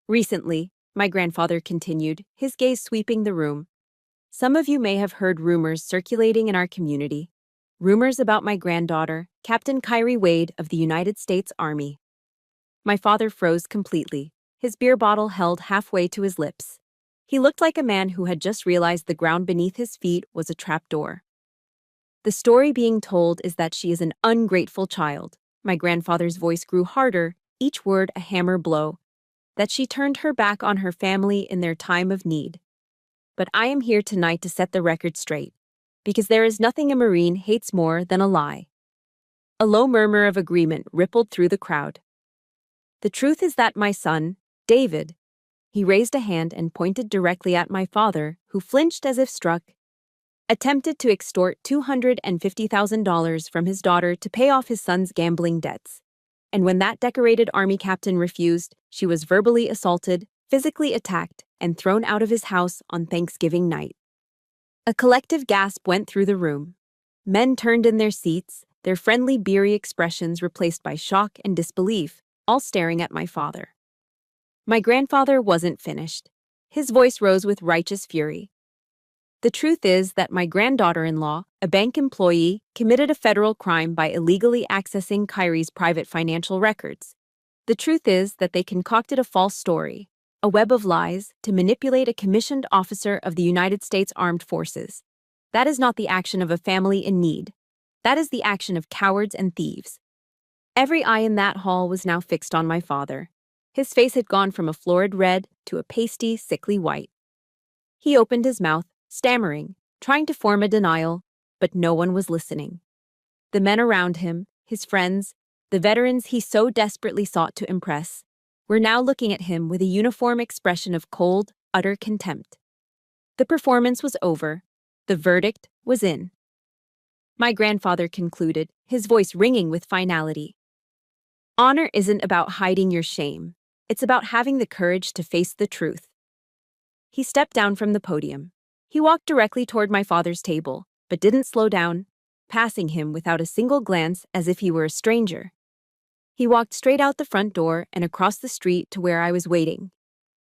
Speaker 1: "Recently," my grandfather continued, his gaze sweeping the room, "some of you may have heard rumors circulating in our community. Rumors about my granddaughter, Captain Kyrie Wade of the United States Army." My father froze completely, his beer bottle held halfway to his lips. He looked like a man who had just realized the ground beneath his feet was a trapdoor. "The story being told is that she is an ungrateful child." My grandfather's voice grew harder, each word a hammer blow. "That she turned her back on her family in their time of need. But I am here tonight to set the record straight, because there is nothing a Marine hates more than a lie." A low murmur of agreement rippled through the crowd. "The truth is that my son, David," he raised a hand and pointed directly at my father, who flinched as if struck, "attempted to extort $250,000 from his daughter to pay off his son's gambling debts. And when that decorated Army captain refused, she was verbally assaulted, physically attacked, and thrown out of his house on Thanksgiving night." A collective gasp went through the room. Men turned in their seats, their friendly, beery expressions replaced by shock and disbelief, all staring at my father. My grandfather wasn't finished. His voice rose with righteous fury. "The truth is that my granddaughter-in-law, a bank employee, committed a federal crime by illegally accessing Kyrie's private financial records. The truth is that they concocted a false story, a web of lies, to manipulate a commissioned officer of the United States Armed Forces. That is not the action of a family in need. That is the action of cowards and thieves." Every eye in that hall was now fixed on my father. His face had gone from a florid red to a pasty, sickly white. He opened his mouth, stammering, trying to form a denial, but no one was listening. The men around him, his friends, the veterans he so desperately sought to impress, were now looking at him with a uniform expression of cold, utter contempt. The performance was over. The verdict was in. My grandfather concluded, his voice ringing with finality. "Honor isn't about hiding your shame. It's about having the courage to face the truth." He stepped down from the podium. He walked directly toward my father's table, but didn't slow down, passing him without a single glance as if he were a stranger. He walked straight out the front door and across the street to where I was waiting.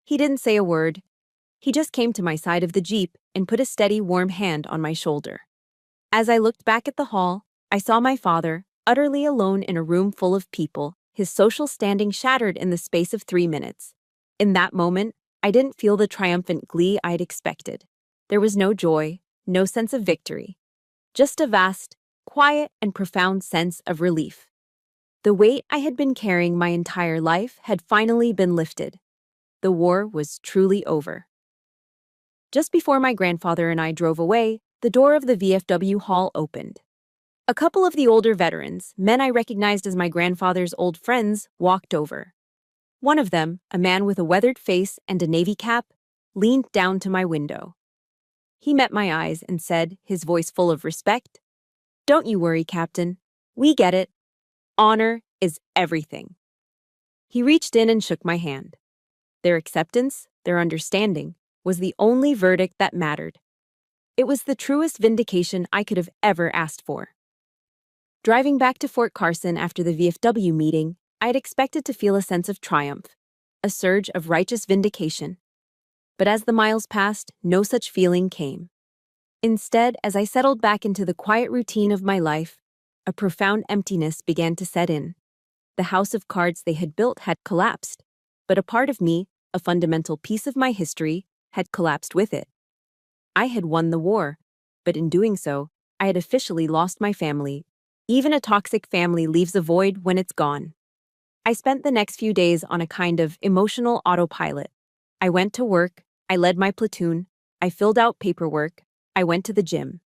Speaker 1: He didn't say a word. He just came to my side of the Jeep and put a steady, warm hand on my shoulder. As I looked back at the hall, I saw my father, utterly alone in a room full of people, his social standing shattered in the space of 3 minutes. In that moment, I didn't feel the triumphant glee I'd expected. There was no joy, no sense of victory. Just a vast, quiet, and profound sense of relief. The weight I had been carrying my entire life had finally been lifted. The war was truly over. Just before my grandfather and I drove away, the door of the VFW hall opened. A couple of the older veterans, men I recognized as my grandfather's old friends, walked over. One of them, a man with a weathered face and a navy cap, leaned down to my window. He met my eyes and said, his voice full of respect, "Don't you worry, Captain. We get it. Honor is everything." He reached in and shook my hand. Their acceptance, their understanding, was the only verdict that mattered. It was the truest vindication I could have ever asked for. Driving back to Fort Carson after the VFW meeting, I had expected to feel a sense of triumph, a surge of righteous vindication. But as the miles passed, no such feeling came. Instead, as I settled back into the quiet routine of my life, a profound emptiness began to set in. The house of cards they had built had collapsed, but a part of me, a fundamental piece of my history, had collapsed with it. I had won the war, but in doing so, I had officially lost my family. Even a toxic family leaves a void when it's gone. I spent the next few days on a kind of emotional autopilot. I went to work, I led my platoon, I filled out paperwork, I went to the gym.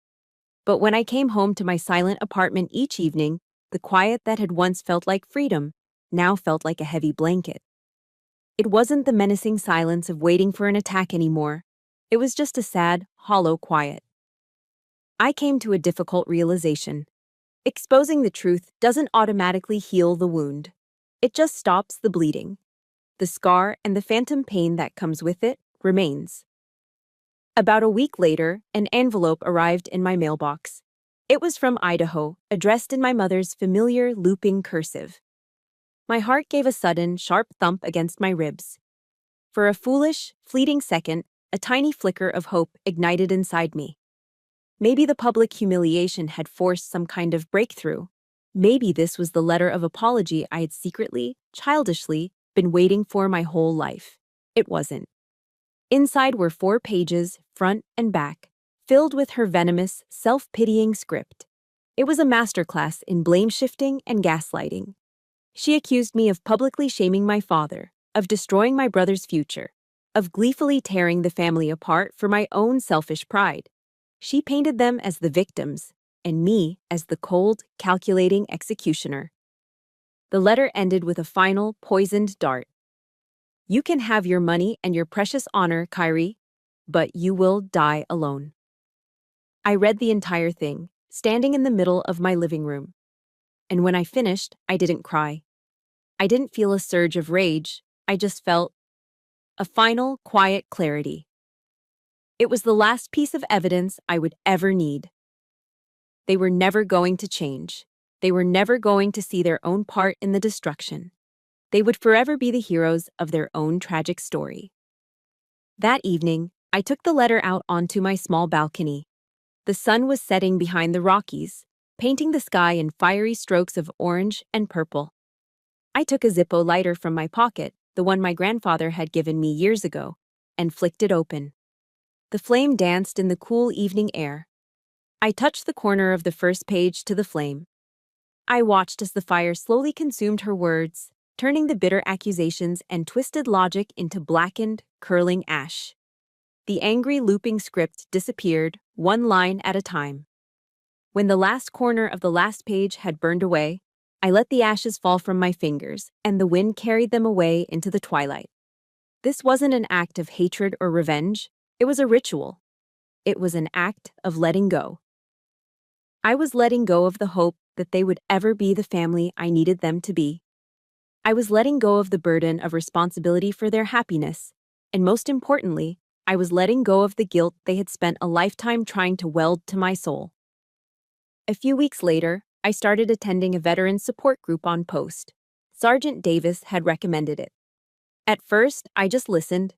Speaker 1: But when I came home to my silent apartment each evening, the quiet that had once felt like freedom now felt like a heavy blanket. It wasn't the menacing silence of waiting for an attack anymore. It was just a sad, hollow quiet. I came to a difficult realization. Exposing the truth doesn't automatically heal the wound. It just stops the bleeding. The scar and the phantom pain that comes with it remains. About a week later, an envelope arrived in my mailbox. It was from Idaho, addressed in my mother's familiar looping cursive. My heart gave a sudden, sharp thump against my ribs. For a foolish, fleeting second, a tiny flicker of hope ignited inside me. Maybe the public humiliation had forced some kind of breakthrough. Maybe this was the letter of apology I had secretly, childishly, been waiting for my whole life. It wasn't. Inside were 4 pages, front and back, filled with her venomous, self-pitying script. It was a masterclass in blame-shifting and gaslighting. She accused me of publicly shaming my father, of destroying my brother's future, of gleefully tearing the family apart for my own selfish pride. She painted them as the victims, and me as the cold, calculating executioner. The letter ended with a final, poisoned dart. "You can have your money and your precious honor, Kyrie, but you will die alone." I read the entire thing, standing in the middle of my living room. And when I finished, I didn't cry. I didn't feel a surge of rage, I just felt a final, quiet clarity. It was the last piece of evidence I would ever need. They were never going to change. They were never going to see their own part in the destruction. They would forever be the heroes of their own tragic story. That evening, I took the letter out onto my small balcony. The sun was setting behind the Rockies, painting the sky in fiery strokes of orange and purple. I took a Zippo lighter from my pocket, the one my grandfather had given me years ago, and flicked it open. The flame danced in the cool evening air. I touched the corner of the first page to the flame. I watched as the fire slowly consumed her words, turning the bitter accusations and twisted logic into blackened, curling ash. The angry looping script disappeared, one line at a time. When the last corner of the last page had burned away, I let the ashes fall from my fingers, and the wind carried them away into the twilight. This wasn't an act of hatred or revenge, it was a ritual. It was an act of letting go. I was letting go of the hope that they would ever be the family I needed them to be. I was letting go of the burden of responsibility for their happiness, and most importantly, I was letting go of the guilt they had spent a lifetime trying to weld to my soul. A few weeks later, I started attending a veteran support group on post. Sergeant Davis had recommended it. At first, I just listened.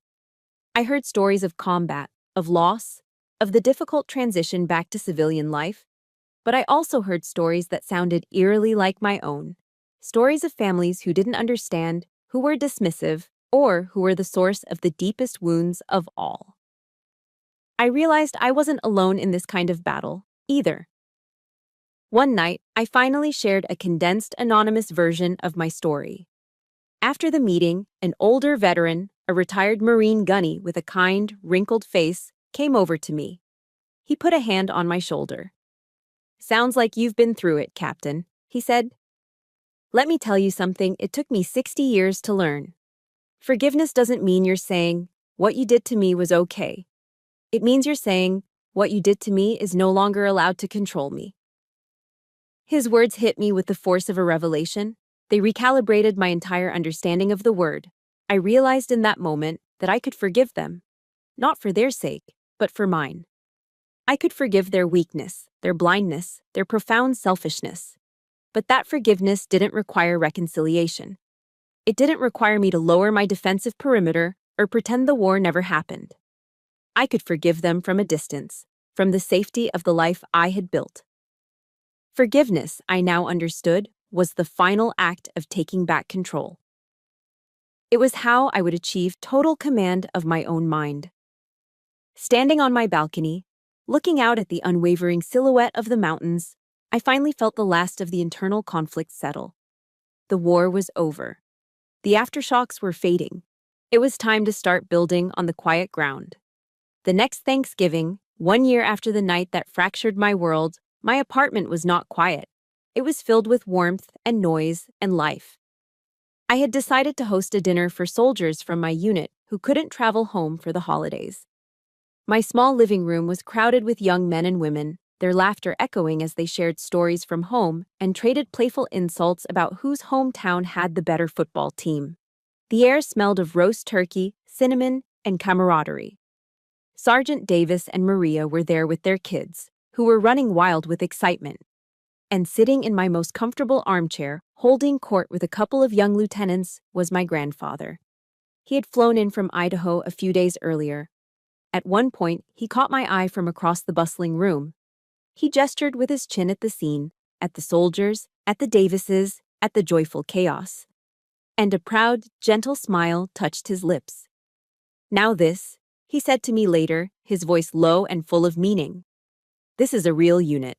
Speaker 1: I heard stories of combat, of loss, of the difficult transition back to civilian life, but I also heard stories that sounded eerily like my own. Stories of families who didn't understand, who were dismissive, or who were the source of the deepest wounds of all. I realized I wasn't alone in this kind of battle, either. One night, I finally shared a condensed, anonymous version of my story. After the meeting, an older veteran, a retired Marine gunny with a kind, wrinkled face, came over to me. He put a hand on my shoulder. "Sounds like you've been through it, Captain," he said. "Let me tell you something it took me 60 years to learn. Forgiveness doesn't mean you're saying, what you did to me was okay. It means you're saying, what you did to me is no longer allowed to control me. His words hit me with the force of a revelation. They recalibrated my entire understanding of the word. I realized in that moment that I could forgive them, not for their sake, but for mine. I could forgive their weakness, their blindness, their profound selfishness. But that forgiveness didn't require reconciliation. It didn't require me to lower my defensive perimeter or pretend the war never happened. I could forgive them from a distance, from the safety of the life I had built. Forgiveness, I now understood, was the final act of taking back control. It was how I would achieve total command of my own mind. Standing on my balcony, looking out at the unwavering silhouette of the mountains, I finally felt the last of the internal conflict settle. The war was over. The aftershocks were fading. It was time to start building on the quiet ground. The next Thanksgiving, 1 year after the night that fractured my world, my apartment was not quiet. It was filled with warmth and noise and life. I had decided to host a dinner for soldiers from my unit who couldn't travel home for the holidays. My small living room was crowded with young men and women, their laughter echoing as they shared stories from home and traded playful insults about whose hometown had the better football team. The air smelled of roast turkey, cinnamon, and camaraderie. Sergeant Davis and Maria were there with their kids, who were running wild with excitement. And sitting in my most comfortable armchair, holding court with a couple of young lieutenants, was my grandfather. He had flown in from Idaho a few days earlier. At one point, he caught my eye from across the bustling room. He gestured with his chin at the scene, at the soldiers, at the Davises, at the joyful chaos. And a proud, gentle smile touched his lips. "Now this," he said to me later, his voice low and full of meaning. "This is a real unit."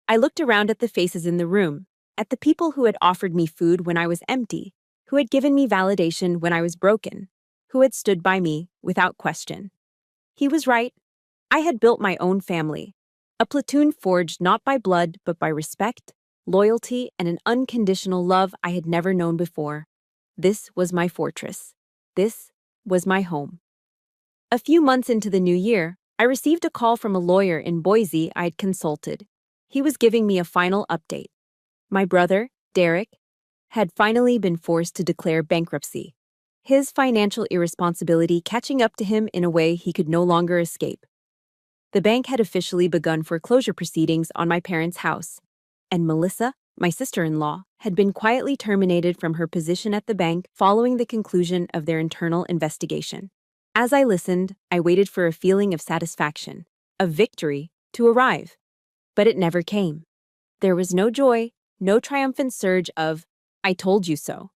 Speaker 1: I looked around at the faces in the room, at the people who had offered me food when I was empty, who had given me validation when I was broken, who had stood by me without question. He was right. I had built my own family, a platoon forged not by blood but by respect, loyalty, and an unconditional love I had never known before. This was my fortress. This was my home. A few months into the new year, I received a call from a lawyer in Boise I had consulted. He was giving me a final update. My brother, Derek, had finally been forced to declare bankruptcy, his financial irresponsibility catching up to him in a way he could no longer escape. The bank had officially begun foreclosure proceedings on my parents' house, and Melissa, my sister-in-law, had been quietly terminated from her position at the bank following the conclusion of their internal investigation. As I listened, I waited for a feeling of satisfaction, of victory, to arrive. But it never came. There was no joy, no triumphant surge of, "I told you so."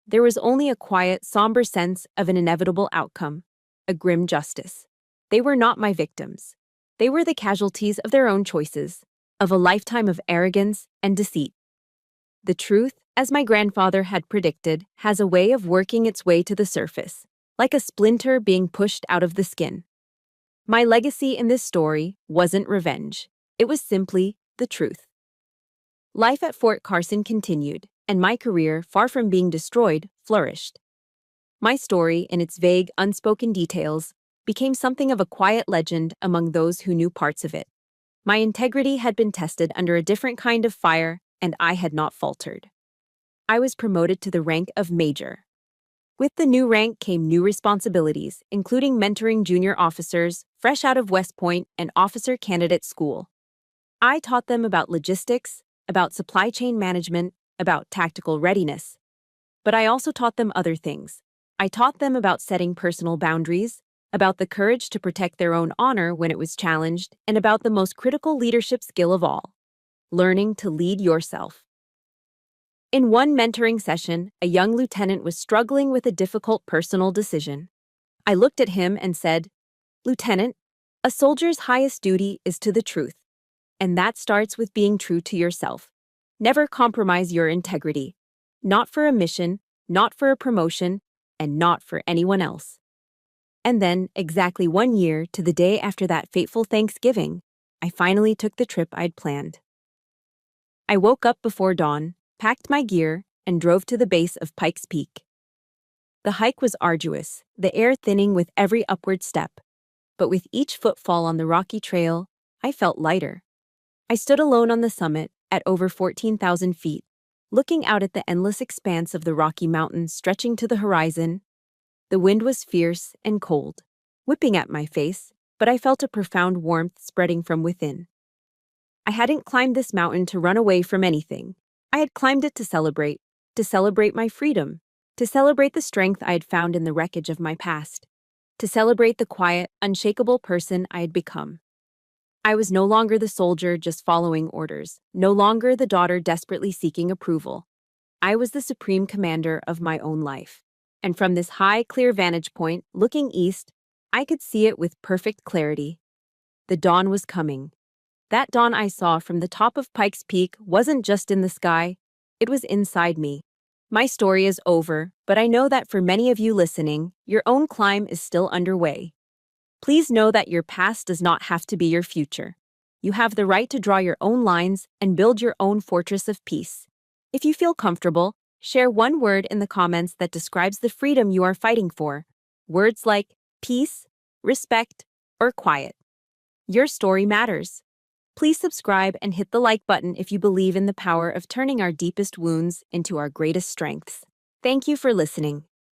Speaker 1: There was only a quiet, somber sense of an inevitable outcome, a grim justice. They were not my victims. They were the casualties of their own choices, of a lifetime of arrogance and deceit. The truth, as my grandfather had predicted, has a way of working its way to the surface, like a splinter being pushed out of the skin. My legacy in this story wasn't revenge. It was simply the truth. Life at Fort Carson continued, and my career, far from being destroyed, flourished. My story, in its vague, unspoken details, became something of a quiet legend among those who knew parts of it. My integrity had been tested under a different kind of fire, and I had not faltered. I was promoted to the rank of major. With the new rank came new responsibilities, including mentoring junior officers fresh out of West Point and officer candidate school. I taught them about logistics, about supply chain management, about tactical readiness. But I also taught them other things. I taught them about setting personal boundaries, about the courage to protect their own honor when it was challenged, and about the most critical leadership skill of all, learning to lead yourself. In one mentoring session, a young lieutenant was struggling with a difficult personal decision. I looked at him and said, "Lieutenant, a soldier's highest duty is to the truth, and that starts with being true to yourself. Never compromise your integrity, not for a mission, not for a promotion, and not for anyone else." And then, exactly 1 year to the day after that fateful Thanksgiving, I finally took the trip I'd planned. I woke up before dawn, packed my gear, and drove to the base of Pikes Peak. The hike was arduous, the air thinning with every upward step. But with each footfall on the rocky trail, I felt lighter. I stood alone on the summit, at over 14,000 feet, looking out at the endless expanse of the Rocky Mountains stretching to the horizon. The wind was fierce and cold, whipping at my face, but I felt a profound warmth spreading from within. I hadn't climbed this mountain to run away from anything. I had climbed it to celebrate my freedom, to celebrate the strength I had found in the wreckage of my past, to celebrate the quiet, unshakable person I had become. I was no longer the soldier just following orders, no longer the daughter desperately seeking approval. I was the supreme commander of my own life. And from this high, clear vantage point, looking east, I could see it with perfect clarity. The dawn was coming. That dawn I saw from the top of Pikes Peak wasn't just in the sky, it was inside me. My story is over, but I know that for many of you listening, your own climb is still underway. Please know that your past does not have to be your future. You have the right to draw your own lines and build your own fortress of peace. If you feel comfortable, share one word in the comments that describes the freedom you are fighting for. Words like peace, respect, or quiet. Your story matters. Please subscribe and hit the like button if you believe in the power of turning our deepest wounds into our greatest strengths. Thank you for listening.